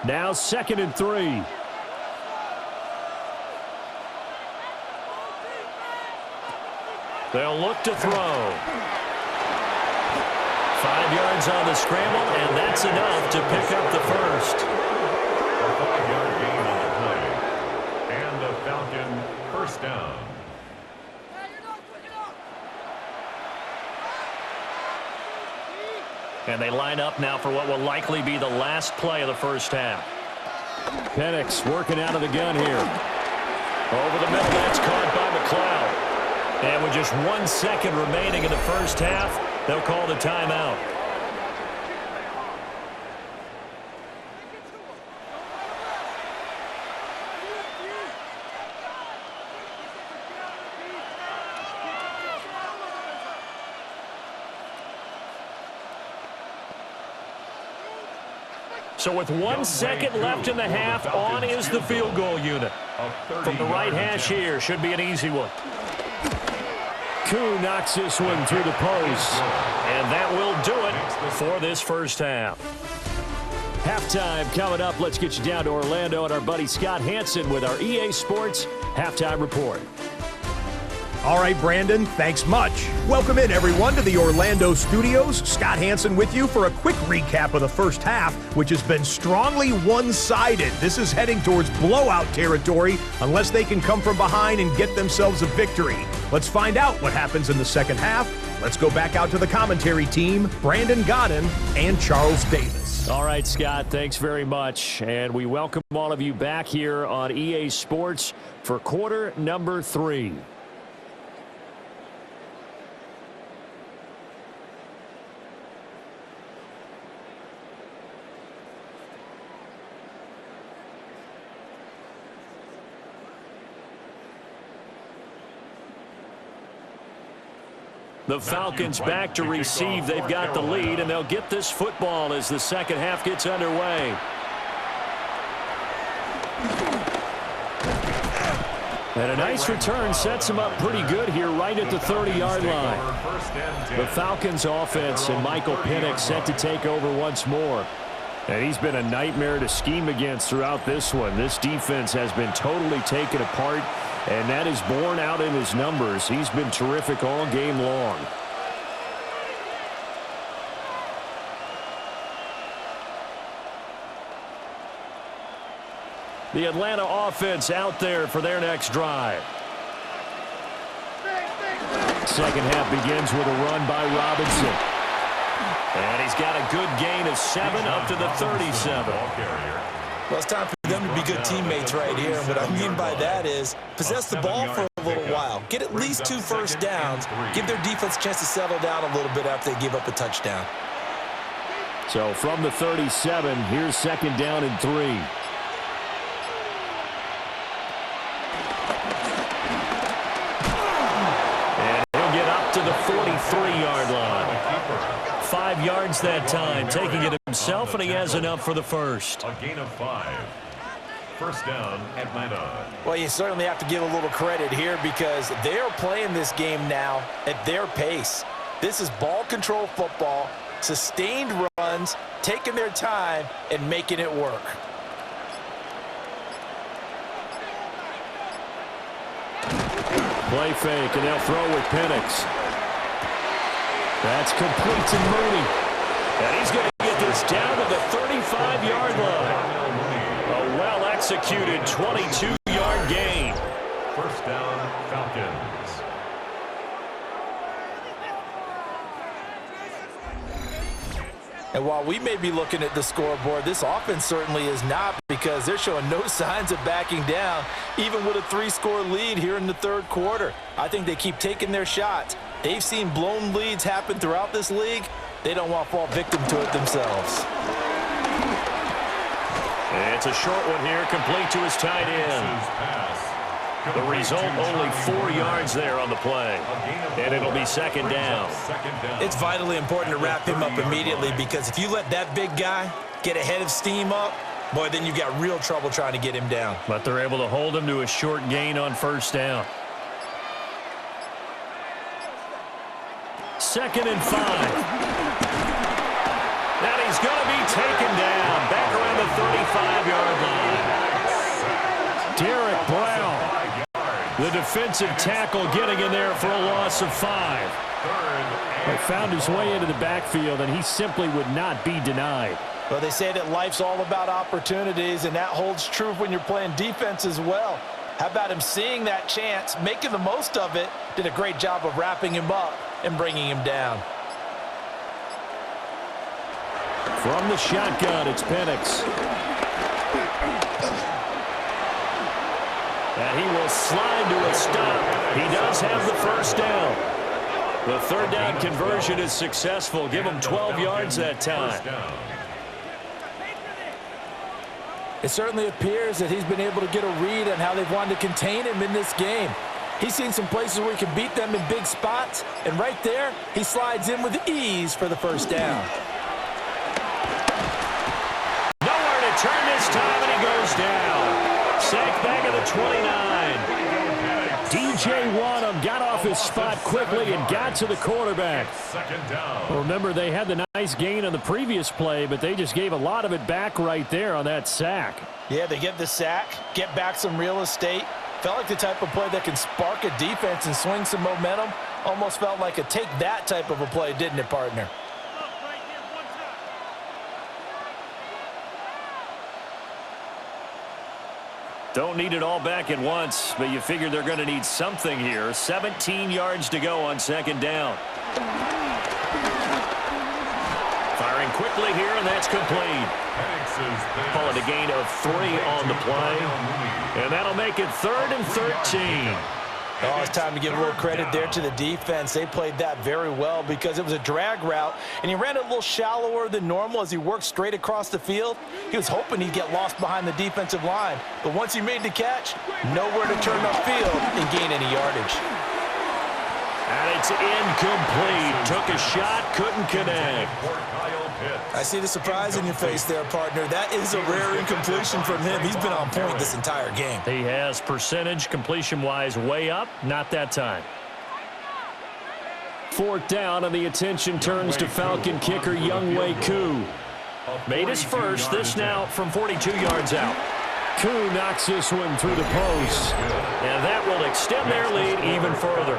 Speaker 1: Now 2nd and 3.
Speaker 4: They'll look to throw. 5 yards on the scramble, and that's enough to pick up the first.
Speaker 3: A 5-yard gain on the play. And the Falcon first down.
Speaker 4: And they line up now for what will likely be the last play of the first half.
Speaker 1: Penix working out of the gun here.
Speaker 4: Over the middle, that's caught by McLeod. And with just 1 second remaining in the first half, they'll call the timeout. So with 1 second left in the half, on is the field goal unit. From the right hash here, should be an easy one.
Speaker 1: Koo knocks this one through the post.
Speaker 4: And that will do it for this first half.
Speaker 1: Halftime coming up. Let's get you down to Orlando and our buddy Scott Hansen with our EA Sports Halftime Report.
Speaker 6: All right, Brandon, thanks much. Welcome in, everyone, to the Orlando studios. Scott Hansen with you for a quick recap of the first half, which has been strongly one-sided. This is heading towards blowout territory unless they can come from behind and get themselves a victory. Let's find out what happens in the second half. Let's go back out to the commentary team, Brandon Godden and Charles Davis.
Speaker 1: All right, Scott, thanks very much. And we welcome all of you back here on EA Sports for quarter number 3.
Speaker 4: The Falcons back to receive. They've got the lead, and they'll get this football as the second half gets underway. And a nice return sets him up pretty good here right at the 30-yard line. The Falcons offense and Michael Penix set to take over once more. And he's been a nightmare to scheme against throughout this one. This defense has been totally taken apart, and that is borne out in his numbers. He's been terrific all game long. The Atlanta offense out there for their next drive. Second half begins with a run by Robinson. And he's got a good gain of 7 up to the 37.
Speaker 2: Well, it's time for them to be good teammates right here. And what I mean by that is possess the ball for a little while. Get at least 2 first downs. Give their defense a chance to settle down a little bit after they give up a touchdown.
Speaker 4: So from the 37, here's second down and 3. To the 43-yard line. 5 yards that time, taking it himself, and he has enough for the first.
Speaker 3: A gain of 5. First down, Atlanta.
Speaker 2: Well, you certainly have to give a little credit here because they're playing this game now at their pace. This is ball control football, sustained runs, taking their time, and making it work.
Speaker 4: Play fake, and they'll throw with Penix. That's complete to Mooney. And he's going to get this down to the 35-yard line. A well-executed 22-yard gain.
Speaker 3: First down, Falcons.
Speaker 2: And while we may be looking at the scoreboard, this offense certainly is not because they're showing no signs of backing down, even with a 3-score lead here in the third quarter. I think they keep taking their shots. They've seen blown leads happen throughout this league. They don't want to fall victim to it themselves.
Speaker 4: It's a short one here, complete to his tight end. The result, only 4 yards there on the play. And it'll be second down.
Speaker 2: It's vitally important to wrap him up immediately because if you let that big guy get ahead of steam up, boy, then you've got real trouble trying to get him down.
Speaker 5: But they're able to hold him to a short gain on first down.
Speaker 4: Second and 5. And he's going to be taken down back around the 35-yard line. Derek Brown, the defensive tackle, getting in there for a loss of 5. He found his way into the backfield, and he simply would not be denied.
Speaker 2: Well, they say that life's all about opportunities, and that holds true when you're playing defense as well. How about him seeing that chance, making the most of it, did a great job of wrapping him up and bringing him down.
Speaker 4: From the shotgun, it's Penix. And he will slide to a stop. He does have the first down. The third down conversion is successful. Give him 12 yards that time.
Speaker 2: It certainly appears that he's been able to get a read on how they've wanted to contain him in this game. He's seen some places where he can beat them in big spots, and right there, he slides in with ease for the first down.
Speaker 4: Nowhere to turn this time, and he goes down. Sacked back at the 29. DJ Wanham got off his spot quickly and got to the quarterback. Well, remember, they had the nice gain on the previous play, but they just gave a lot of it back right there on that sack.
Speaker 2: Yeah, they get the sack, get back some real estate. Felt like the type of play that can spark a defense and swing some momentum. Almost felt like a take-that type of a play, didn't it, partner?
Speaker 4: Don't need it all back at once, but you figure they're going to need something here. 17 yards to go on second down. Firing quickly here, and that's complete. Call it a gain of 3 on the play. And that'll make it 3rd and 13.
Speaker 2: Oh, it's time to give a little credit there to the defense. They played that very well because it was a drag route, and he ran it a little shallower than normal as he worked straight across the field. He was hoping he'd get lost behind the defensive line, but once he made the catch, nowhere to turn upfield and gain any yardage.
Speaker 4: And it's incomplete. Took a shot, couldn't connect.
Speaker 2: I see the surprise in your face there, partner. That is a rare incompletion from him. He's been on point this entire game.
Speaker 5: He has percentage completion-wise way up. Not that time.
Speaker 1: 4th down, and the attention turns to Falcon kicker Younghoe Koo.
Speaker 4: Made his first. This now from 42 yards out.
Speaker 1: Koo knocks this one through the post.
Speaker 4: And that will extend their lead even further.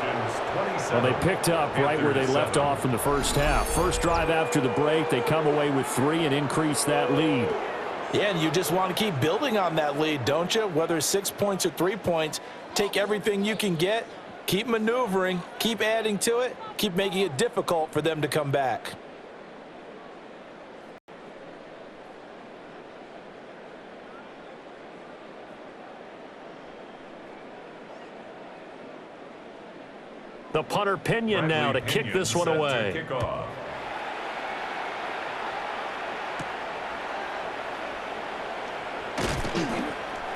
Speaker 1: Well, they picked up right where they left off in the first half. First drive after the break, they come away with 3 and increase that lead.
Speaker 2: Yeah, and you just want to keep building on that lead, don't you? Whether it's 6 points or 3 points, take everything you can get, keep maneuvering, keep adding to it, keep making it difficult for them to come back.
Speaker 4: The punter Pinion now to kick this one away.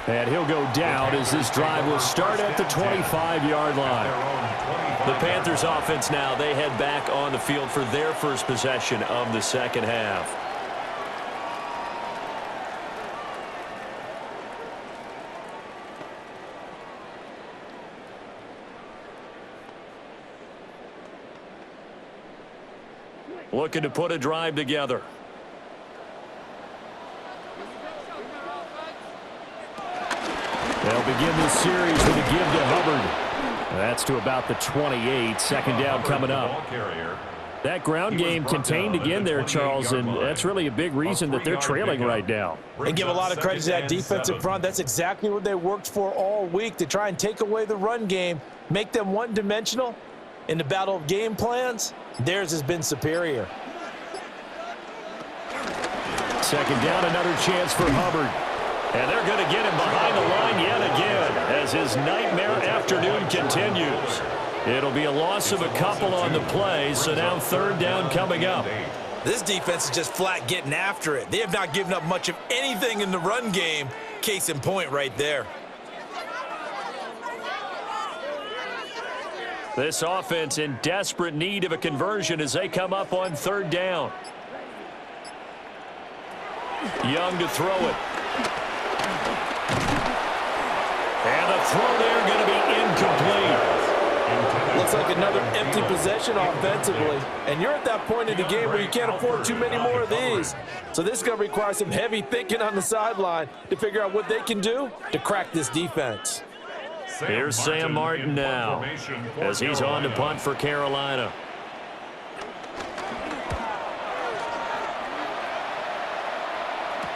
Speaker 1: And he'll go down as this drive will start at the 25-yard line.
Speaker 4: The Panthers offense now, they head back on the field for their first possession of the second half. Looking to put a drive together.
Speaker 1: They'll begin this series with a give to Hubbard. That's to about the 28. Second down coming up. That ground game contained again there, Charles, and that's really a big reason that they're trailing right now.
Speaker 2: And give a lot of credit to that defensive front. That's exactly what they worked for all week, to try and take away the run game, make them one-dimensional. In the battle of game plans, theirs has been superior.
Speaker 1: Second down, another chance for Hubbard.
Speaker 4: And they're going to get him behind the line yet again as his nightmare afternoon continues. It'll be a loss of a couple on the play, so now third down coming up.
Speaker 2: This defense is just flat getting after it. They have not given up much of anything in the run game. Case in point right there.
Speaker 4: This offense in desperate need of a conversion as they come up on third down. Young to throw it. And the throw there going to be incomplete.
Speaker 2: Looks like another empty possession offensively. And you're at that point in the game where you can't afford too many more of these. So this is going to require some heavy thinking on the sideline to figure out what they can do to crack this defense.
Speaker 4: Here's Sam Martin now as he's on to punt for Carolina.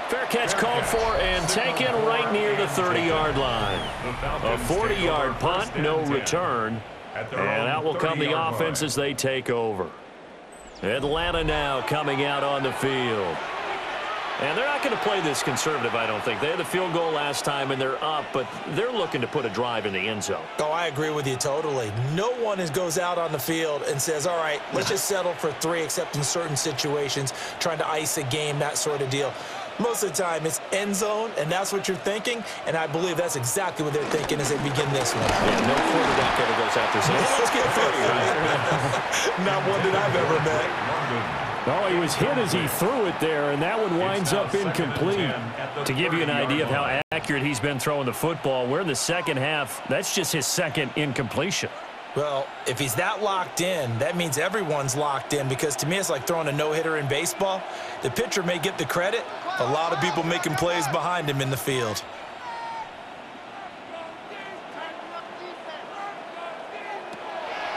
Speaker 4: Fair catch called for and taken right near the 30-yard line. A 40-yard punt, no return. And that will come the offense as they take over. Atlanta now coming out on the field. And they're not going to play this conservative, I don't think. They had the field goal last time, and they're up, but they're looking to put a drive in the end zone.
Speaker 2: Oh, I agree with you totally. No one goes out on the field and says, all right, let's just settle for 3, except in certain situations, trying to ice a game, that sort of deal. Most of the time, it's end zone, and that's what you're thinking, and I believe that's exactly what they're thinking as they begin this one.
Speaker 4: Yeah, no quarterback ever goes out there saying, hey, let's get 30, right?
Speaker 2: Not one that I've ever met.
Speaker 1: Oh, he was hit as he threw it there, and that one winds up incomplete.
Speaker 5: To give you an idea of how accurate he's been throwing the football, we're in the second half. That's just his second incompletion.
Speaker 2: Well, if he's that locked in, that means everyone's locked in, because to me it's like throwing a no-hitter in baseball. The pitcher may get the credit, a lot of people making plays behind him in the field.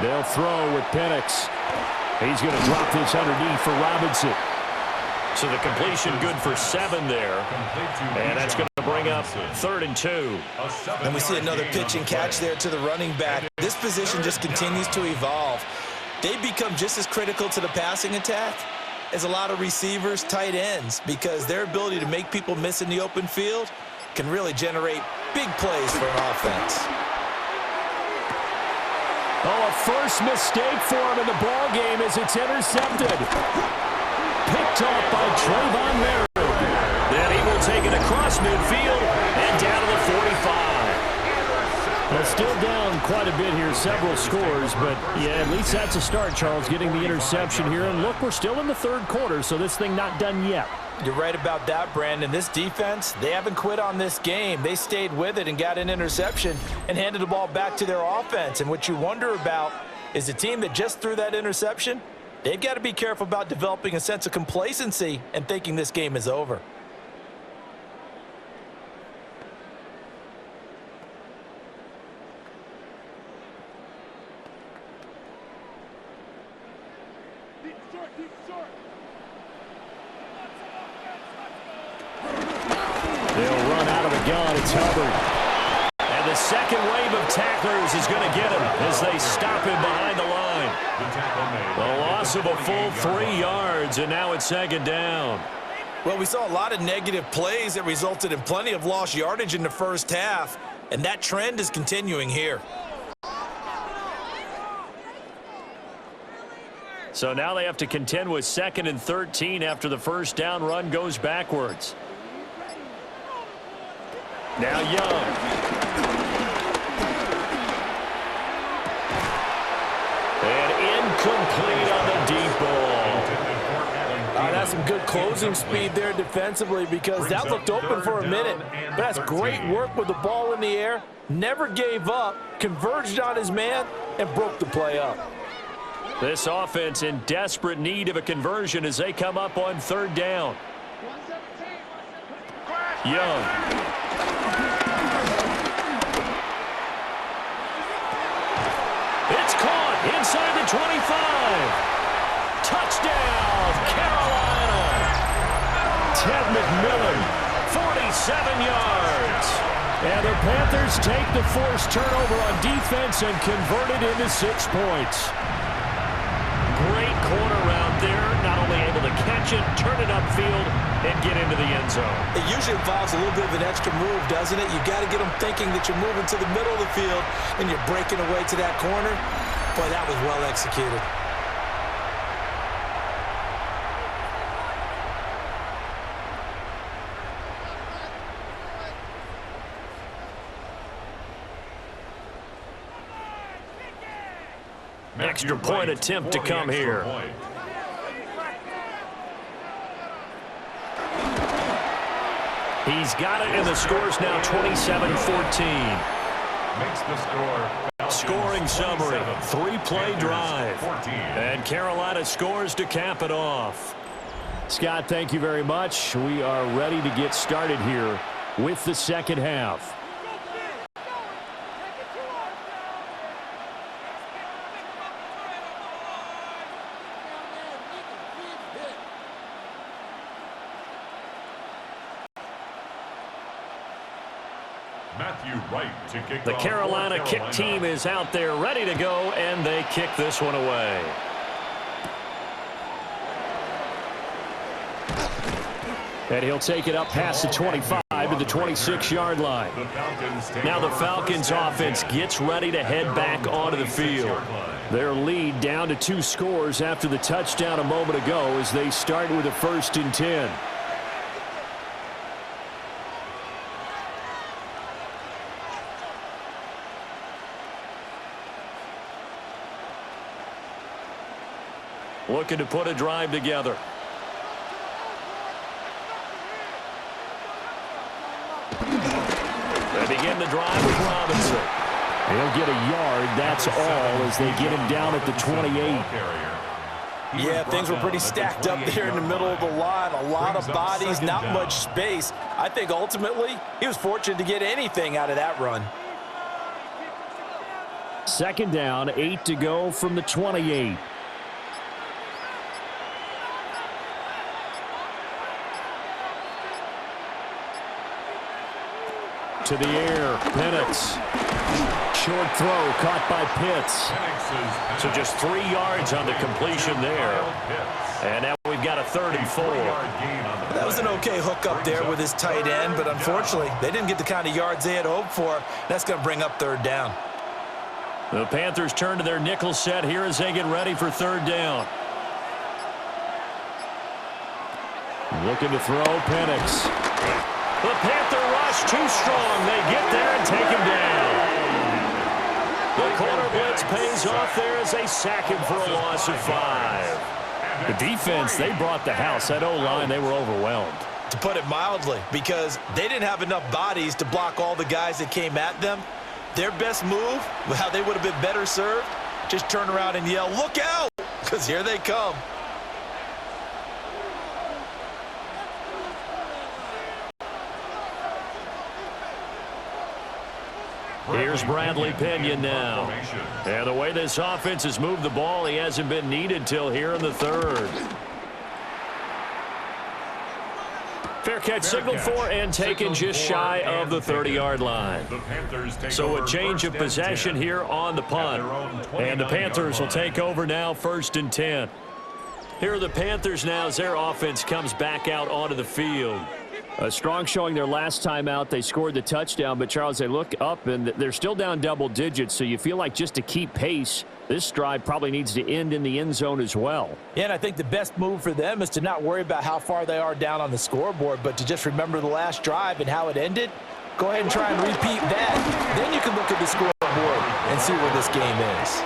Speaker 1: They'll throw with Penix. He's going to drop this underneath for Robinson.
Speaker 4: So the completion good for 7 there. And that's going to bring up 3rd and 2.
Speaker 2: And we see another pitch and catch there to the running back. This position just continues to evolve. They become just as critical to the passing attack as a lot of receivers, tight ends, because their ability to make people miss in the open field can really generate big plays for an offense.
Speaker 1: Oh, a first mistake for him in the ball game as it's intercepted. Picked off by Trayvon Merritt.
Speaker 4: Then he will take it across midfield and down to the 45.
Speaker 5: Well, still down quite a bit here, several scores, but yeah, at least that's a start, Charles, getting the interception here. And look, we're still in the third quarter, so this thing not done yet.
Speaker 2: You're right about that, Brandon. This defense, they haven't quit on this game. They stayed with it and got an interception and handed the ball back to their offense. And what you wonder about is the team that just threw that interception, they've got to be careful about developing a sense of complacency and thinking this game is over.
Speaker 5: They'll run out of the gun. It's Hubbard. And the second wave of tacklers is going to get him as they stop him behind the line. The loss of a full 3 yards, and now it's second down.
Speaker 2: Well, we saw a lot of negative plays that resulted in plenty of lost yardage in the first half, and that trend is continuing here.
Speaker 5: So now they have to contend with 2nd and 13 after the first down run goes backwards. Now Young. And incomplete on the deep ball.
Speaker 2: That's some good closing speed there defensively because that looked open for a minute. But that's great work with the ball in the air. Never gave up, converged on his man, and broke the play up.
Speaker 5: This offense in desperate need of a conversion as they come up on 3rd down. Young. It's caught inside the 25. Touchdown, Carolina. Ted McMillan, 47 yards. And the Panthers take the forced turnover on defense and convert it into 6 points. Great corner route there, not only able to catch it, turn it upfield, and get into the end zone.
Speaker 2: It usually involves a little bit of an extra move, doesn't it? You've got to get them thinking that you're moving to the middle of the field and you're breaking away to that corner. Boy, that was well executed.
Speaker 5: Extra point attempt to come here. He's got it, and the score's now 27-14.
Speaker 3: Makes the score.
Speaker 5: Scoring summary, 3-play drive. And Carolina scores to cap it off. Scott, thank you very much. We are ready to get started here with the second half. The Carolina kick team is out there ready to go, and they kick this one away. And he'll take it up past the 25 to the 26-yard line. Now the Falcons offense gets ready to head back onto the field. Their lead down to 2 scores after the touchdown a moment ago as they start with a 1st and 10. Looking to put a drive together. They begin the drive with Robinson. He'll get a yard, that's all, as they get him down at the 28.
Speaker 2: Yeah, things were pretty stacked up there in the middle of the line. A lot of bodies, not much space. I think ultimately he was fortunate to get anything out of that run.
Speaker 5: 2nd down, 8 to go from the 28. To the air, Penix. Short throw caught by Pitts. So just 3 yards on the completion there. And now we've got a 3rd and 4.
Speaker 2: That was an okay hook up there with his tight end, but unfortunately, they didn't get the kind of yards they had hoped for. That's going to bring up 3rd down.
Speaker 5: The Panthers turn to their nickel set here as they get ready for 3rd down. Looking to throw, Penix. The Panther rush too strong. They get there and take him down.
Speaker 4: blitz pays off there as they sack him for a loss of 5.
Speaker 5: The defense, they brought the house. That O-line, they were overwhelmed.
Speaker 2: To put it mildly, because they didn't have enough bodies to block all the guys that came at them. Their best move, how they would have been better served, just turn around and yell, "Look out!" Because here they come.
Speaker 4: Here's Bradley Pinion now. And the way this offense has moved the ball, he hasn't been needed till here in the third. Fair catch signaled for and taken just shy of the 30-yard line. So a change of possession here on the punt. And the Panthers will take over now, 1st and 10. Here are the Panthers now as their offense comes back out onto the field.
Speaker 5: A strong showing their last time out. They scored the touchdown, but, Charles, they look up, and they're still down double digits, so you feel like just to keep pace, this drive probably needs to end in the end zone as well.
Speaker 2: Yeah, and I think the best move for them is to not worry about how far they are down on the scoreboard, but to just remember the last drive and how it ended. Go ahead and try and repeat that. Then you can look at the scoreboard and see where this game is.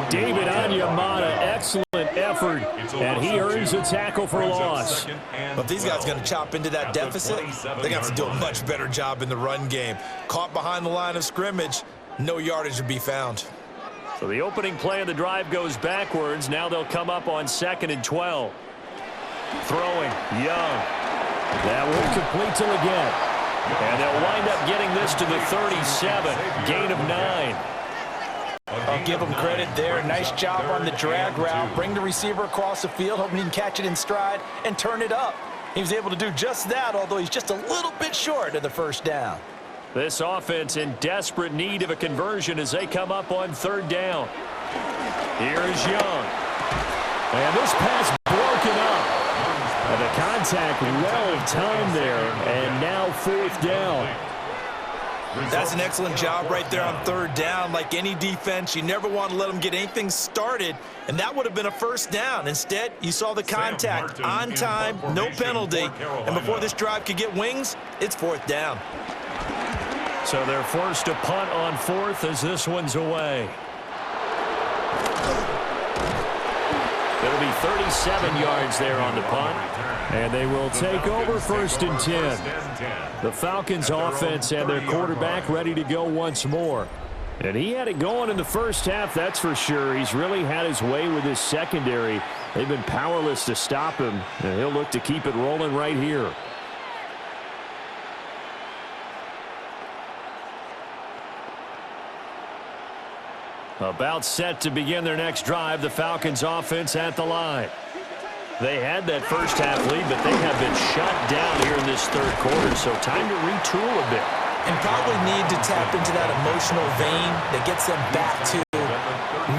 Speaker 5: David Onyemata, excellent effort, and he earns a tackle for loss.
Speaker 2: But if these guys are going to chop into that deficit, they got to do a much better job in the run game. Caught behind the line of scrimmage, no yardage to be found.
Speaker 4: So the opening play of the drive goes backwards. Now they'll come up on 2nd and 12. Throwing, Young.
Speaker 5: That won't complete till again.
Speaker 4: And they'll wind up getting this to the 37. Gain of 9.
Speaker 2: I'll give him credit there. Nice job on the drag route. Bring the receiver across the field, hoping he can catch it in stride and turn it up. He was able to do just that, although he's just a little bit short of the 1st down.
Speaker 4: This offense in desperate need of a conversion as they come up on 3rd down. Here's Young.
Speaker 5: And this pass broken up. And the contact well timed there, and now 4th down.
Speaker 2: That's an excellent job right there on 3rd down. Like any defense, you never want to let them get anything started, and that would have been a 1st down. Instead, you saw the contact on time, no penalty, and before this drive could get wings, it's 4th down.
Speaker 4: So they're forced to punt on 4th as this one's away. It'll be 37 yards there on the punt.
Speaker 5: And they will take over 1st and 10. The Falcons offense and their quarterback ready to go once more. And he had it going in the 1st half, that's for sure. He's really had his way with his secondary. They've been powerless to stop him, and he'll look to keep it rolling right here.
Speaker 4: About set to begin their next drive, the Falcons offense at the line. They had that 1st half lead, but they have been shut down here in this 3rd quarter, so time to retool a bit.
Speaker 2: And probably need to tap into that emotional vein that gets them back to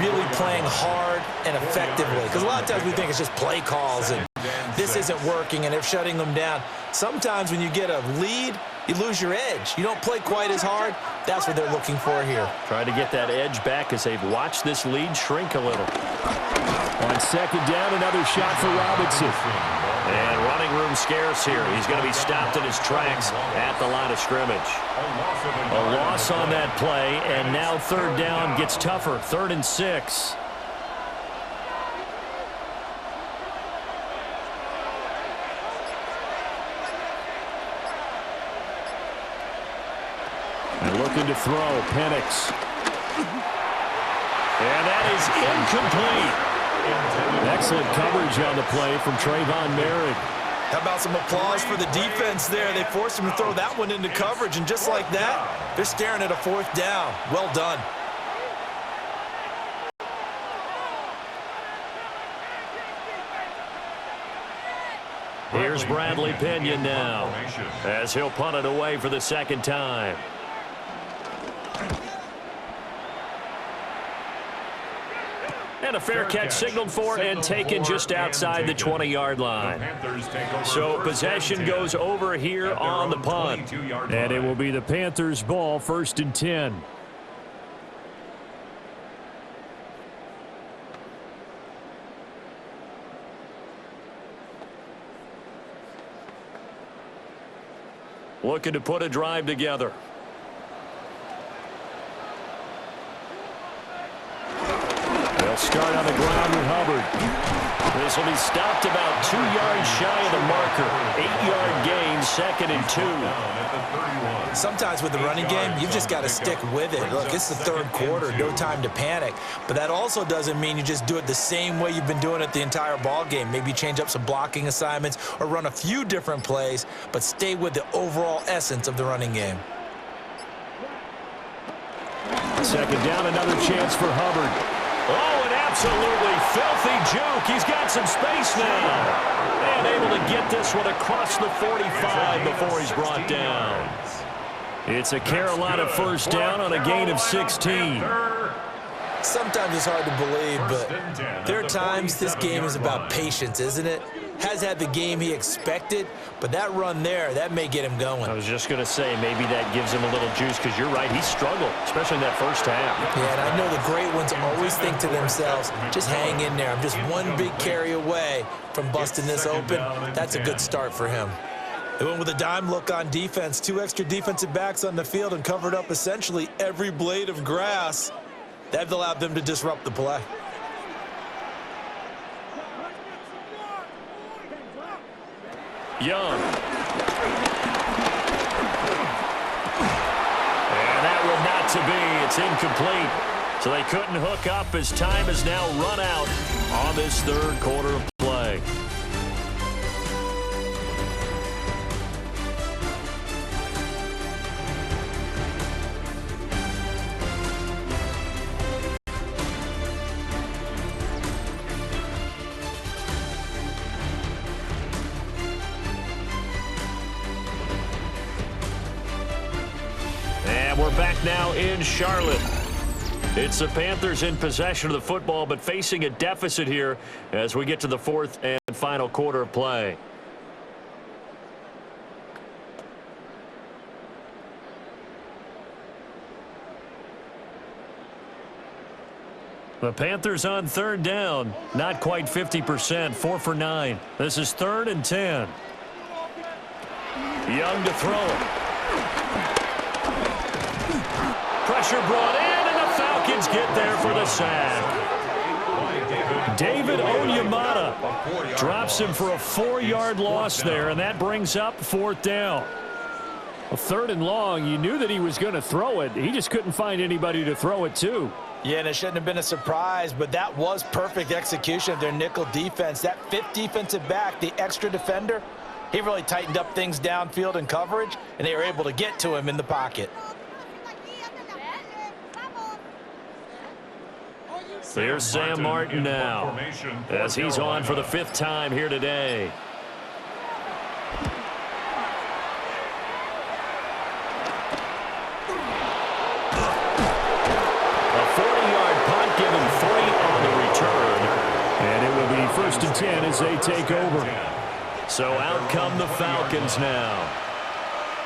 Speaker 2: really playing hard and effectively. Because a lot of times we think it's just play calls and this isn't working and they're shutting them down. Sometimes when you get a lead, you lose your edge. You don't play quite as hard. That's what they're looking for here.
Speaker 4: Trying to get that edge back as they've watched this lead shrink a little.
Speaker 5: On 2nd down, another shot for Robinson.
Speaker 4: And running room scarce here. He's going to be stopped in his tracks at the line of scrimmage. A loss on that play, and now 3rd down gets tougher. 3rd and 6.
Speaker 5: And looking to throw, Penix.
Speaker 4: And that is incomplete.
Speaker 5: Excellent coverage on the play from Trayvon Merritt.
Speaker 2: How about some applause for the defense there? They forced him to throw that one into coverage, and just like that, they're staring at a 4th down. Well done.
Speaker 4: Here's Bradley Pinion now as he'll punt it away for the 2nd time. And a fair catch signaled for and taken just outside the 20-yard line. So possession goes over here on the punt.
Speaker 5: And it will be the Panthers' ball, 1st and 10.
Speaker 4: Looking to put a drive together.
Speaker 1: start on the ground with Hubbard.
Speaker 4: This will be stopped about 2 yards shy of the marker. 8-yard gain, 2nd and 2.
Speaker 2: Sometimes with the running game, you've just got to stick with it. Look, it's the third quarter, no time to panic. But that also doesn't mean you just do it the same way you've been doing it the entire ball game. Maybe change up some blocking assignments or run a few different plays, but stay with the overall essence of the running game.
Speaker 1: Second down, another chance for Hubbard.
Speaker 4: Oh, an absolutely filthy juke. He's got some space now. And able to get this one across the 45 before he's brought down.
Speaker 1: It's a Carolina first down on a gain of 16.
Speaker 2: Sometimes it's hard to believe, but there are times this game is about patience, isn't it? Has had the game he expected, but that run there, that may get him going.
Speaker 4: I was just going to say, maybe that gives him a little juice, because you're right, he struggled, especially in that first half.
Speaker 2: Yeah, and I know the great ones always think to themselves, just hang in there. I'm just one big carry away from busting this open. That's a good start for him. They went with a dime look on defense, 2 extra defensive backs on the field and covered up essentially every blade of grass. That allowed them to disrupt the play.
Speaker 4: Young. And that one not to be. It's incomplete. So they couldn't hook up as time has now run out on this third quarter of play. We're back now in Charlotte. It's the Panthers in possession of the football, but facing a deficit here as we get to the fourth and final quarter of play. The Panthers on third down, not quite 50%, 4 for 9. This is 3rd and 10. Young to throw it. Pressure brought in, and the Falcons get there for the sack. David Onyemata drops him for a 4-yard loss there, and that brings up 4th down.
Speaker 1: A 3rd and long, you knew that he was going to throw it. He just couldn't find anybody to throw it to.
Speaker 2: Yeah, and it shouldn't have been a surprise, but that was perfect execution of their nickel defense. That 5th defensive back, the extra defender, he really tightened up things downfield in coverage, and they were able to get to him in the pocket.
Speaker 4: There's Sam Martin now, as he's on for the 5th time here today. A 40-yard punt, given 3 on the return.
Speaker 1: And it will be 1st and 10 as they take over.
Speaker 4: So out come the Falcons now.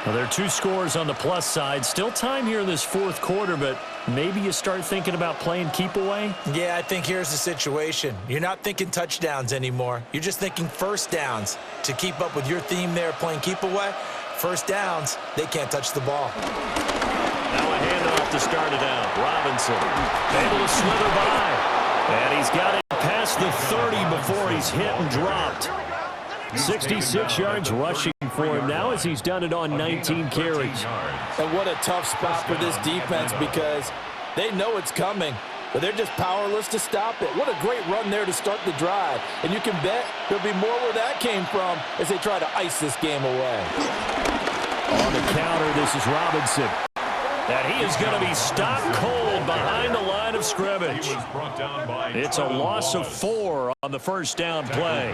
Speaker 4: Well, there are 2 scores on the plus side. Still time here in this 4th quarter, but maybe you start thinking about playing keep away?
Speaker 2: Yeah, I think here's the situation. You're not thinking touchdowns anymore. You're just thinking first downs. To keep up with your theme there, playing keep away, first downs, they can't touch the ball.
Speaker 4: Now a handoff to start it out. Robinson able to slither by. And he's got it past the 30 before he's hit and dropped.
Speaker 1: 66 yards rushing for him now as he's done it on 19 carries.
Speaker 2: And what a tough spot for this defense, because they know it's coming, but they're just powerless to stop it. What a great run there to start the drive. And you can bet there'll be more where that came from as they try to ice this game away.
Speaker 1: On the counter, this is Robinson.
Speaker 4: And he is going to be stopped cold behind the line of scrimmage. It's a loss of 4 on the first down play.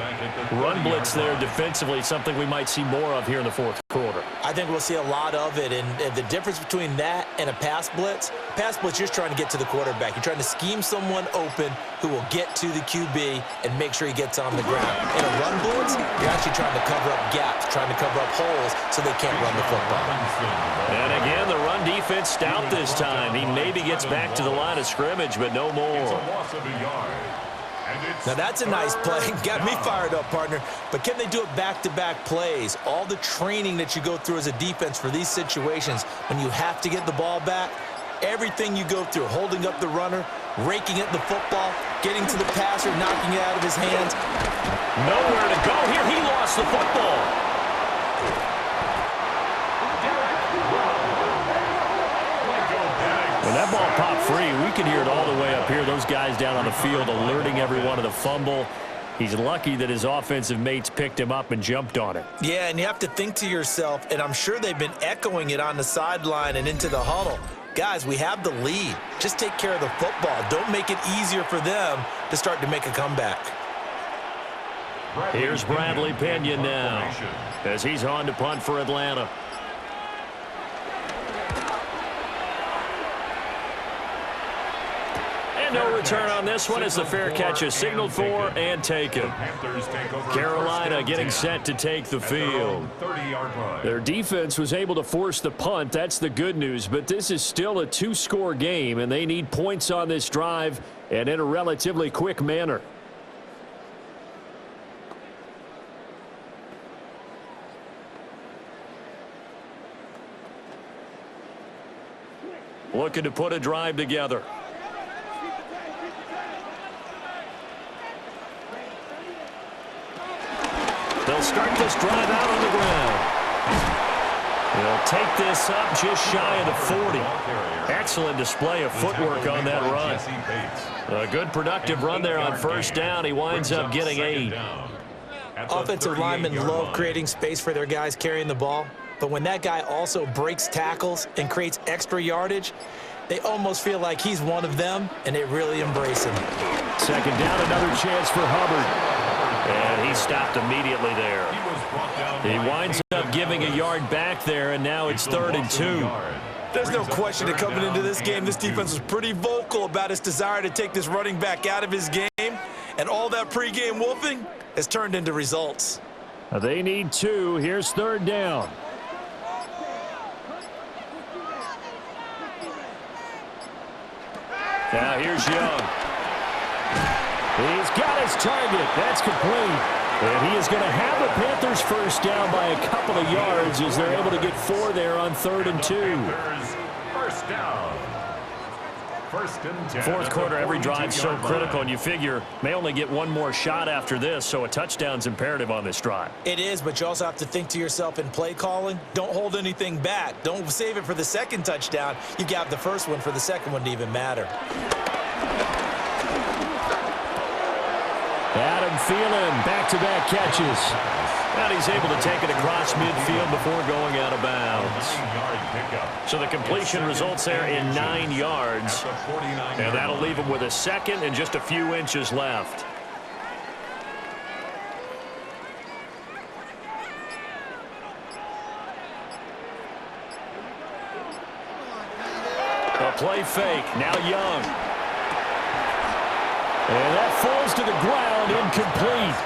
Speaker 4: Run blitz there defensively, something we might see more of here in the 4th quarter.
Speaker 2: I think we'll see a lot of it, and the difference between that and a pass blitz, you're just trying to get to the quarterback. You're trying to scheme someone open who will get to the QB and make sure he gets on the ground. In a run blitz, you're actually trying to cover up gaps, trying to cover up holes so they can't run the football.
Speaker 4: And again, the run defense stout this time. He maybe gets back to the line of scrimmage, but no more.
Speaker 2: Now that's a nice play. Got me fired up, partner. But can they do it back-to-back plays? All the training that you go through as a defense for these situations, when you have to get the ball back, everything you go through, holding up the runner, raking at the football, getting to the passer, knocking it out of his hands.
Speaker 4: Nowhere to go here. He lost the football. When that ball popped free, we could hear it all the way up here. Those guys down on the field alerting everyone of the fumble. He's lucky that his offensive mates picked him up and jumped on it.
Speaker 2: Yeah, and you have to think to yourself, and I'm sure they've been echoing it on the sideline and into the huddle. Guys, we have the lead. Just take care of the football. Don't make it easier for them to start to make a comeback.
Speaker 4: Here's Bradley Pinion now as he's on to punt for Atlanta. And no return on this one as the fair catch is signaled for and taken. Carolina getting set to take the field. Their defense was able to force the punt. That's the good news, but this is still a two-score game, and they need points on this drive and in a relatively quick manner. Looking to put a drive together. They'll start this drive out on the ground. They'll take this up just shy of the 40. Excellent display of footwork on that run. A good productive run there on first down. He winds up getting 8.
Speaker 2: Offensive linemen love creating space for their guys carrying the ball, but when that guy also breaks tackles and creates extra yardage, they almost feel like he's one of them, and they really embrace him.
Speaker 4: Second down, another chance for Hubbard. And he stopped immediately there. He winds up giving a yard back there, and now it's 3rd and 2.
Speaker 2: There's no question that coming into this game, this defense was pretty vocal about its desire to take this running back out of his game, and all that pregame wolfing has turned into results.
Speaker 4: They need 2. Here's 3rd down. Now here's Young. He's got his target. That's complete. And he is going to have the Panthers first down by a couple of yards as they're able to get 4 there on 3rd and 2.
Speaker 3: First down. 1st and 10.
Speaker 4: Fourth quarter, every drive so critical, and you figure may only get one more shot after this, so a touchdown's imperative on this drive.
Speaker 2: It is, but you also have to think to yourself in play calling, don't hold anything back. Don't save it for the second touchdown. You got the first one for the second one to even matter.
Speaker 4: Adam Thielen, back-to-back catches. And he's able to take it across midfield before going out of bounds. So the completion results there in 9 yards. And that'll leave him with a second and just a few inches left. A play fake. Now Young. And that falls to the ground, incomplete.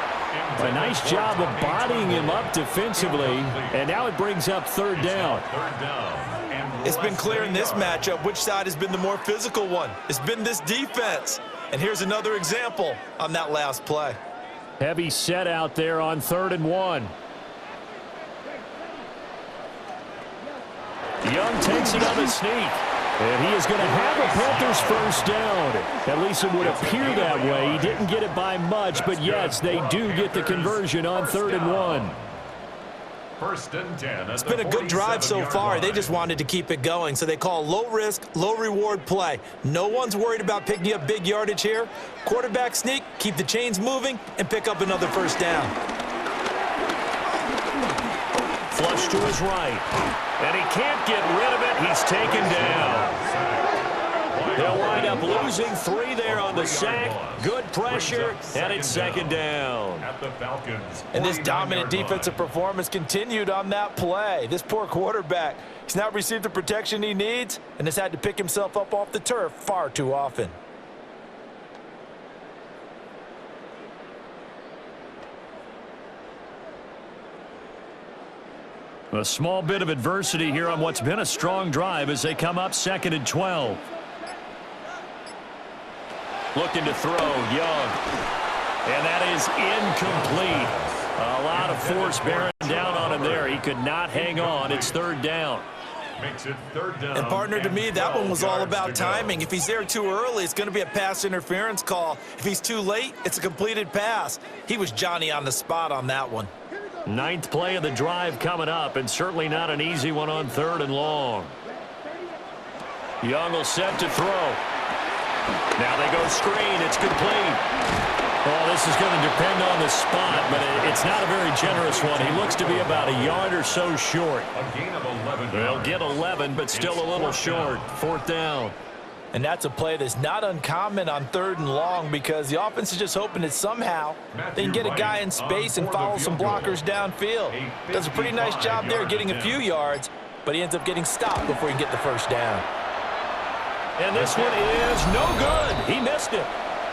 Speaker 4: A nice job of bodying him up defensively, and now it brings up 3rd down.
Speaker 2: It's been clear in this matchup which side has been the more physical one. It's been this defense. And here's another example on that last play.
Speaker 4: Heavy set out there on 3rd and 1. Young takes it on the sneak. And he is going to have a Panthers first down. At least it would appear that way. He didn't get it by much, but yes, they do get the conversion on 3rd and 1.
Speaker 3: 1st and 10.
Speaker 2: It's been a good drive so far. They just wanted to keep it going, so they call low-risk, low-reward play. No one's worried about picking up big yardage here. Quarterback sneak, keep the chains moving, and pick up another first down.
Speaker 4: Flush to his right. And he can't get rid of it. He's taken down. They'll wind up losing 3 there on the sack. Good pressure, and it's 2nd down.
Speaker 3: At the Falcons.
Speaker 2: And this dominant defensive performance continued on that play. This poor quarterback, he's not received the protection he needs and has had to pick himself up off the turf far too often.
Speaker 4: A small bit of adversity here on what's been a strong drive as they come up 2nd and 12. Looking to throw, Young. And that is incomplete. A lot of force bearing down on him there. He could not hang on. It's 3rd down.
Speaker 3: Makes it third down.
Speaker 5: And partner, to me, that one was all about timing.
Speaker 3: Go.
Speaker 5: If he's there too early, it's going to be a pass interference call. If he's too late, it's a completed pass. He was Johnny on the spot on that one.
Speaker 4: 9th play of the drive coming up, and certainly not an easy one on 3rd and long. Young will set to throw. Now they go screen. It's complete. Well, this is going to depend on the spot, but it's not a very generous one. He looks to be about a yard or so short.
Speaker 3: A gain of 11.
Speaker 4: They'll get 11, but still a little short. 4th down.
Speaker 2: And that's a play that's not uncommon on 3rd and long because the offense is just hoping that somehow they can get a guy in space and follow some blockers downfield. Does a pretty nice job there getting a few yards, but he ends up getting stopped before he can get the first down.
Speaker 4: And this one is no good. He missed it.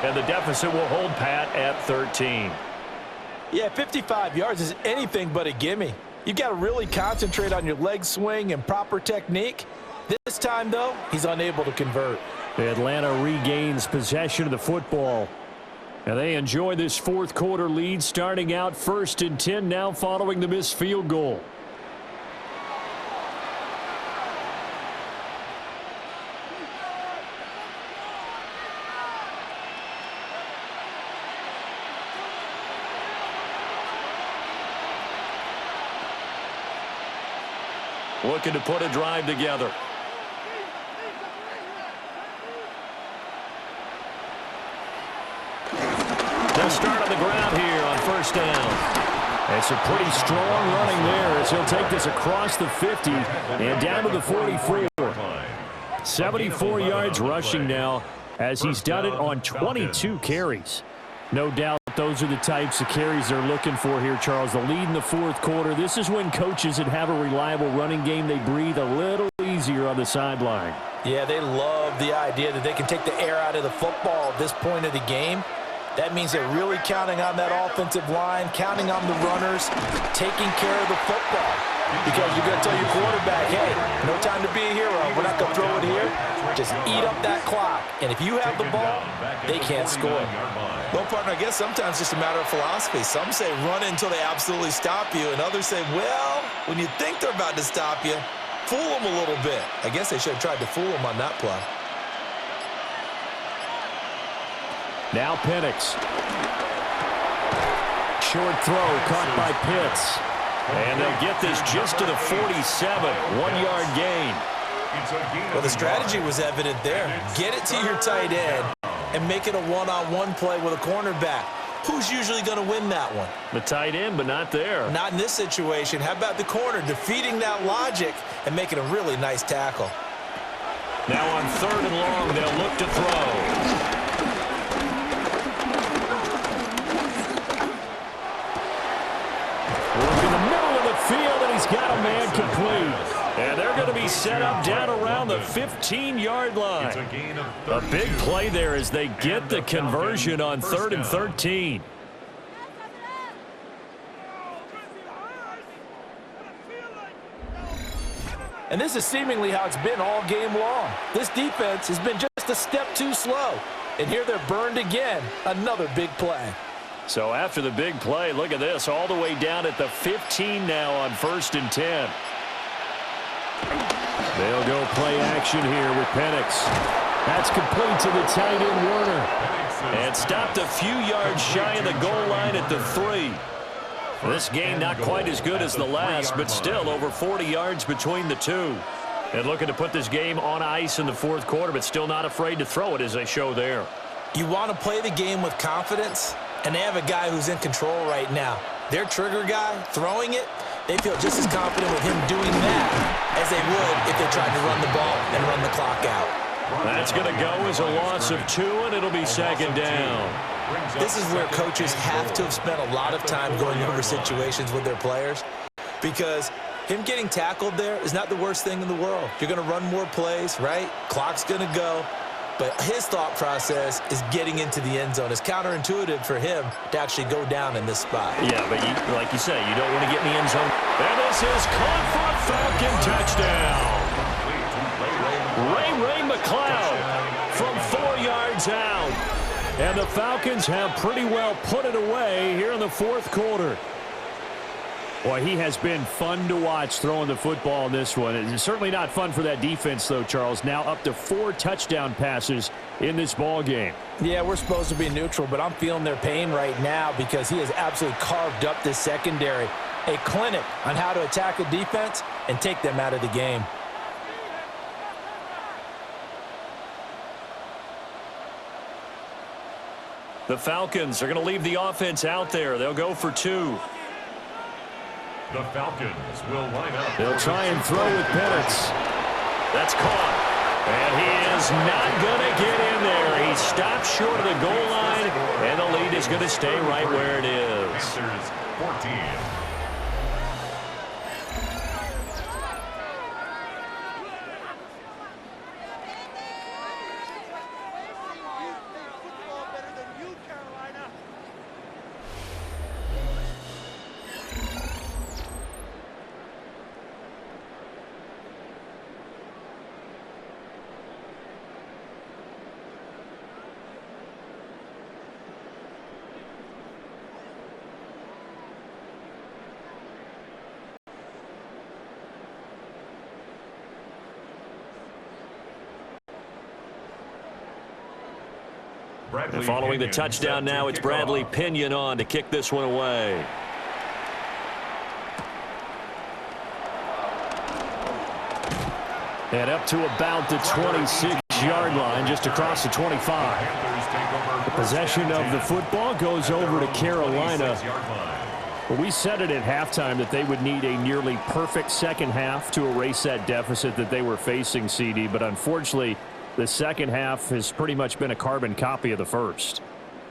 Speaker 4: And the deficit will hold pat at 13.
Speaker 2: Yeah, 55 yards is anything but a gimme. You've got to really concentrate on your leg swing and proper technique. This time, though, he's unable to convert.
Speaker 4: Atlanta regains possession of the football. And they enjoy this 4th quarter lead, starting out 1st and 10 now following the missed field goal. Looking to put a drive together. They'll start on the ground here on 1st down. It's a pretty strong running there as he'll take this across the 50 and down to the 44. 74 yards rushing now as he's done it on 22 carries. No doubt those are the types of carries they're looking for here, Charles. The lead in the 4th quarter. This is when coaches that have a reliable running game, they breathe a little easier on the sideline.
Speaker 2: Yeah, they love the idea that they can take the air out of the football at this point of the game. That means they're really counting on that offensive line, counting on the runners, taking care of the football. Because you're going to tell your quarterback, hey, no time to be a hero. We're not going to throw it here. Just eat up that clock. And if you have the ball, they can't score.
Speaker 5: Well, partner, I guess sometimes it's just a matter of philosophy. Some say run until they absolutely stop you, and others say, well, when you think they're about to stop you, fool them a little bit. I guess they should have tried to fool them on that play.
Speaker 4: Now Penix. Short throw caught by Pitts. And they'll get this just to the 47. 1-yard gain.
Speaker 5: Well, the strategy was evident there. Get it to your tight end and make it a one-on-one play with a cornerback. Who's usually going to win that one?
Speaker 4: The tight end, but not there.
Speaker 5: Not in this situation. How about the corner defeating that logic and making a really nice tackle?
Speaker 4: Now on 3rd and long, they'll look to throw. Field, and he's got a man complete. And they're going to be set up down around the 15-yard line. A big play there as they get the conversion on 3rd and 13.
Speaker 2: And this is seemingly how it's been all game long. This defense has been just a step too slow. And here they're burned again. Another big play.
Speaker 4: So after the big play, look at this, all the way down at the 15 now on 1st and 10. They'll go play action here with Penix. That's complete to the tight end Werner. And stopped a few yards shy of the goal line at the 3. This game not quite as good as the last, but still over 40 yards between the two. And looking to put this game on ice in the 4th quarter, but still not afraid to throw it as they show there.
Speaker 5: You want to play the game with confidence? And they have a guy who's in control right now. Their trigger guy, throwing it, they feel just as confident with him doing that as they would if they tried to run the ball and run the clock out.
Speaker 4: That's going to go as a loss of 2, and it'll be 2nd down.
Speaker 5: This is where coaches have to have spent a lot of time going over situations with their players, because him getting tackled there is not the worst thing in the world. You're going to run more plays, right? Clock's going to go. But his thought process is getting into the end zone. It's counterintuitive for him to actually go down in this spot.
Speaker 4: Yeah, but like you say, you don't want to get in the end zone. And this is caught for a Falcon touchdown. Ray McLeod from 4 yards out. And the Falcons have pretty well put it away here in the 4th quarter.
Speaker 1: Boy, he has been fun to watch throwing the football in this one. It's certainly not fun for that defense, though, Charles. Now up to 4 touchdown passes in this ball game.
Speaker 2: Yeah, we're supposed to be neutral, but I'm feeling their pain right now because he has absolutely carved up this secondary. A clinic on how to attack a defense and take them out of the game.
Speaker 4: The Falcons are going to leave the offense out there. They'll go for 2.
Speaker 3: The Falcons will line up.
Speaker 1: They'll try and throw with Penix.
Speaker 4: That's caught. And he is not going to get in there. He stopped short of the goal line, and the lead is going to stay right where it is.
Speaker 3: Panthers 14.
Speaker 4: And following the touchdown now, it's Bradley Pinion on to kick this one away.
Speaker 1: And up to about the 26-yard line, just across the 25. The possession of the football goes over to Carolina. Well, we said it at halftime that they would need a nearly perfect second half to erase that deficit that they were facing, CD, but unfortunately, the second half has pretty much been a carbon copy of the first.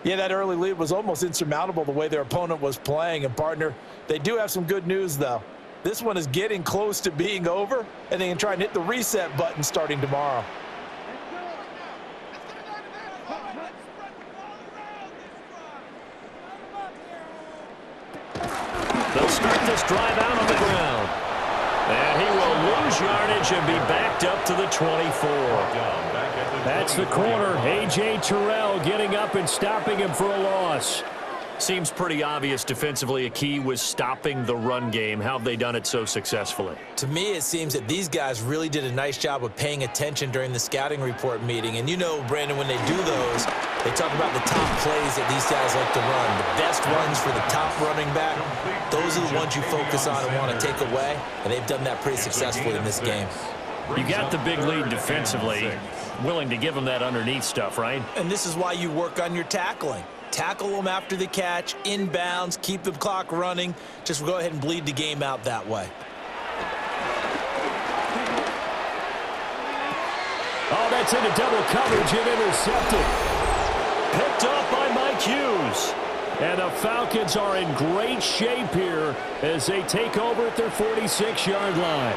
Speaker 2: Yeah, that early lead was almost insurmountable the way their opponent was playing. And, partner, they do have some good news, though. This one is getting close to being over, and they can try and hit the reset button starting tomorrow.
Speaker 4: They'll start this drive out on the ground. And he will lose yardage and be backed up to the 24.
Speaker 1: That's the corner. A.J. Terrell getting up and stopping him for a loss.
Speaker 4: Seems pretty obvious defensively a key was stopping the run game. How have they done it so successfully?
Speaker 2: To me, it seems that these guys really did a nice job of paying attention during the scouting report meeting. And you know, Brandon, when they do those, they talk about the top plays that these guys like to run. The best runs for the top running back, those are the ones you focus on and want to take away. And they've done that pretty successfully in this game.
Speaker 4: You got the big lead defensively, willing to give them that underneath stuff, right?
Speaker 2: And this is why you work on your tackling. Tackle them after the catch, inbounds, keep the clock running. Just go ahead and bleed the game out that way.
Speaker 1: Oh, that's into double coverage and intercepted. Picked off by Mike Hughes. And the Falcons are in great shape here as they take over at their 46-yard line.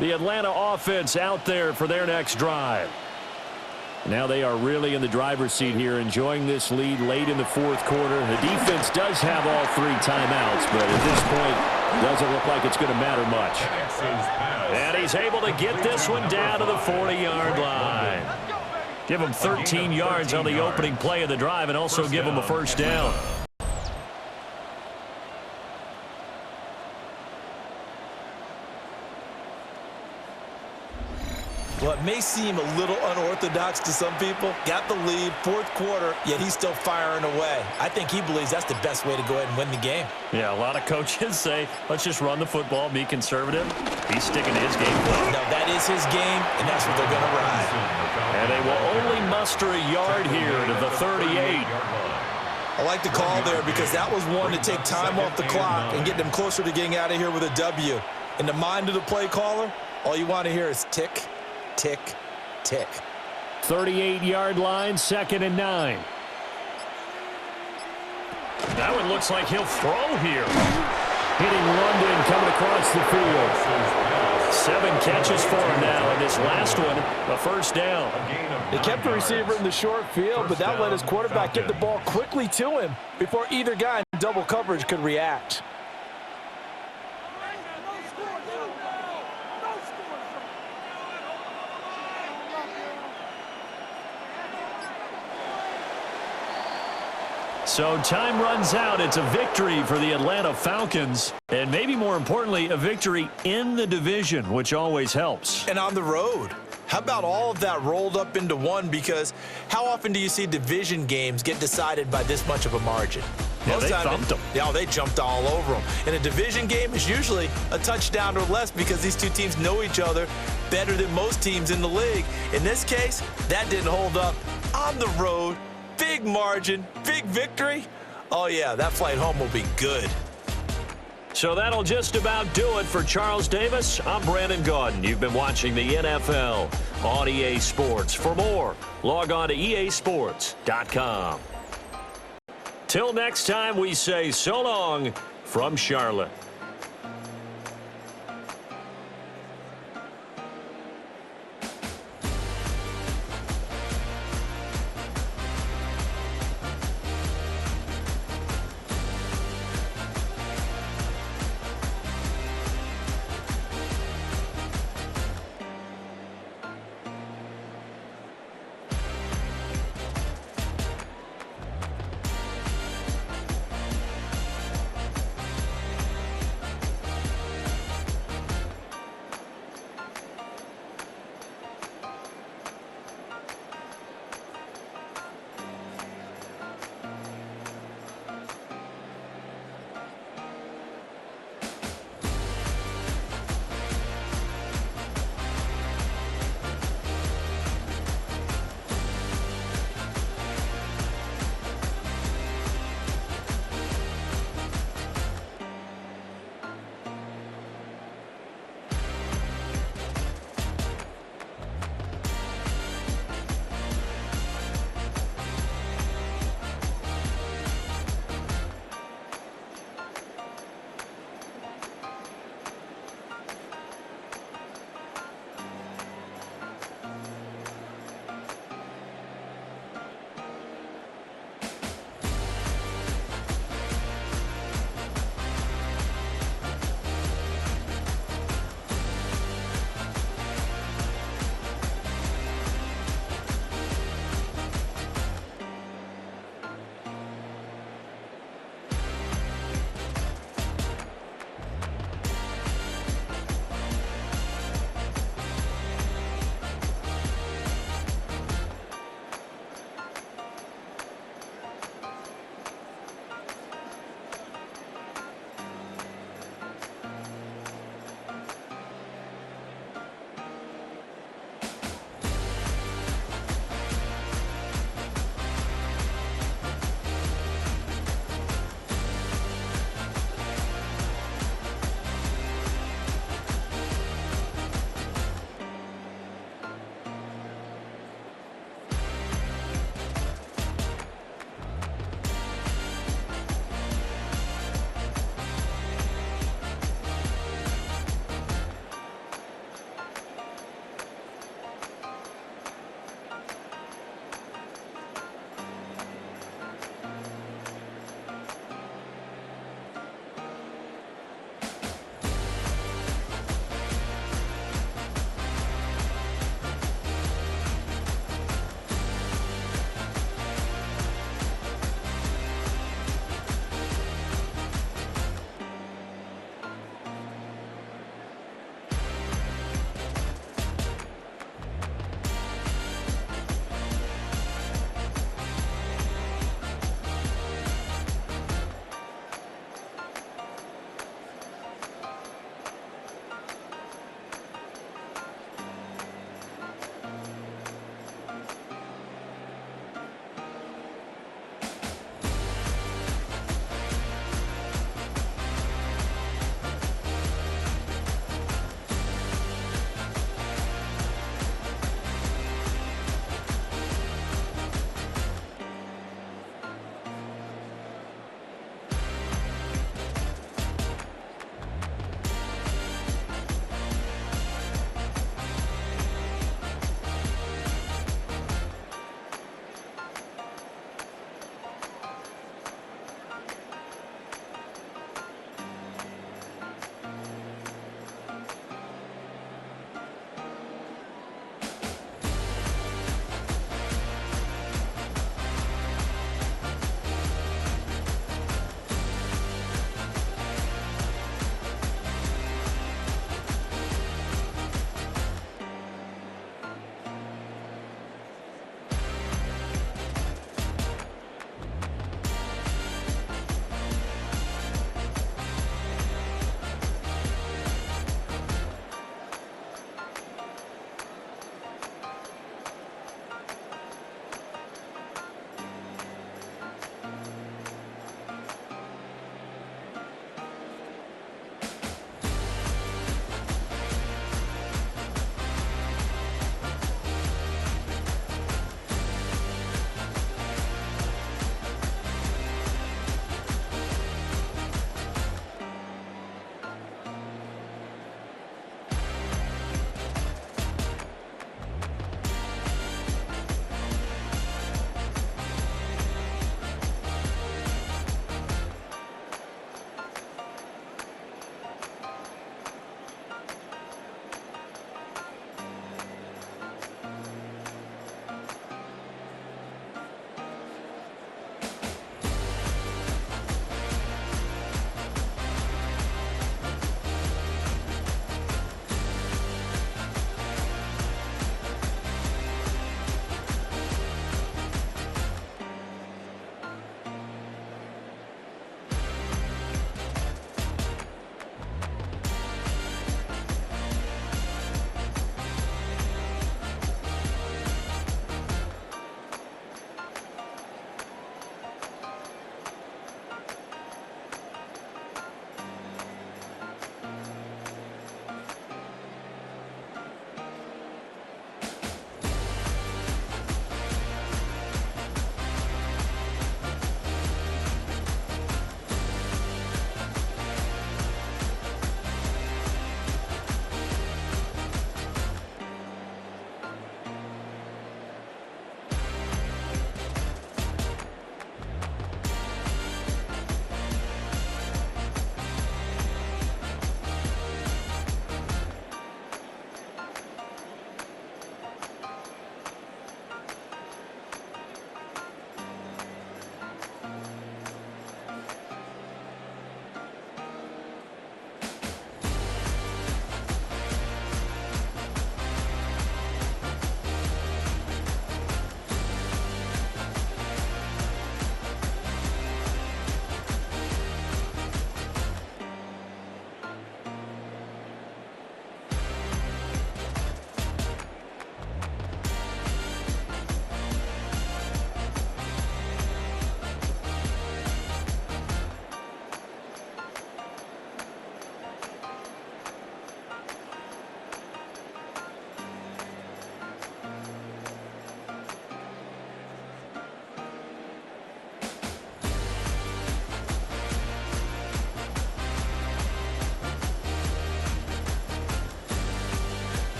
Speaker 1: The Atlanta offense out there for their next drive. Now they are really in the driver's seat here, enjoying this lead late in the fourth quarter. The defense does have all 3 timeouts, but at this point, doesn't look like it's going to matter much.
Speaker 4: And he's able to get this one down to the 40-yard line. Give him 13 yards on the opening play of the drive and also give him a first down.
Speaker 2: Well, it may seem a little unorthodox to some people. Got the lead, fourth quarter, yet he's still firing away. I think he believes that's the best way to go ahead and win the game.
Speaker 4: Yeah, a lot of coaches say, let's just run the football, be conservative. He's sticking to his game plan.
Speaker 2: No, that is his game, and that's what they're going to ride.
Speaker 4: And they will only muster a yard here to the 38.
Speaker 2: I like the call there because that was one to take time off the clock and get them closer to getting out of here with a W. In the mind of the play caller, all you want to hear is tick, tick, tick.
Speaker 1: 38-yard line, 2nd and 9.
Speaker 4: That one looks like he'll throw here.
Speaker 1: Hitting London coming across the field.
Speaker 4: 7 catches for him now, and this last one, a first down.
Speaker 2: They kept the receiver in the short field, but that let his quarterback get the ball quickly to him before either guy in double coverage could react.
Speaker 4: So time runs out. It's a victory for the Atlanta Falcons. And maybe more importantly, a victory in the division, which always helps.
Speaker 2: And on the road. How about all of that rolled up into one? Because how often do you see division games get decided by this much of a margin?
Speaker 4: Yeah, they thumped them.
Speaker 2: Yeah, they jumped all over them. And a division game is usually a touchdown or less because these two teams know each other better than most teams in the league. In this case, that didn't hold up. On the road, big margin, big victory. Oh, yeah, that flight home will be good.
Speaker 4: So that'll just about do it for Charles Davis. I'm Brandon Gaudin. You've been watching the NFL on EA Sports. For more, log on to easports.com. Till next time, we say so long from Charlotte.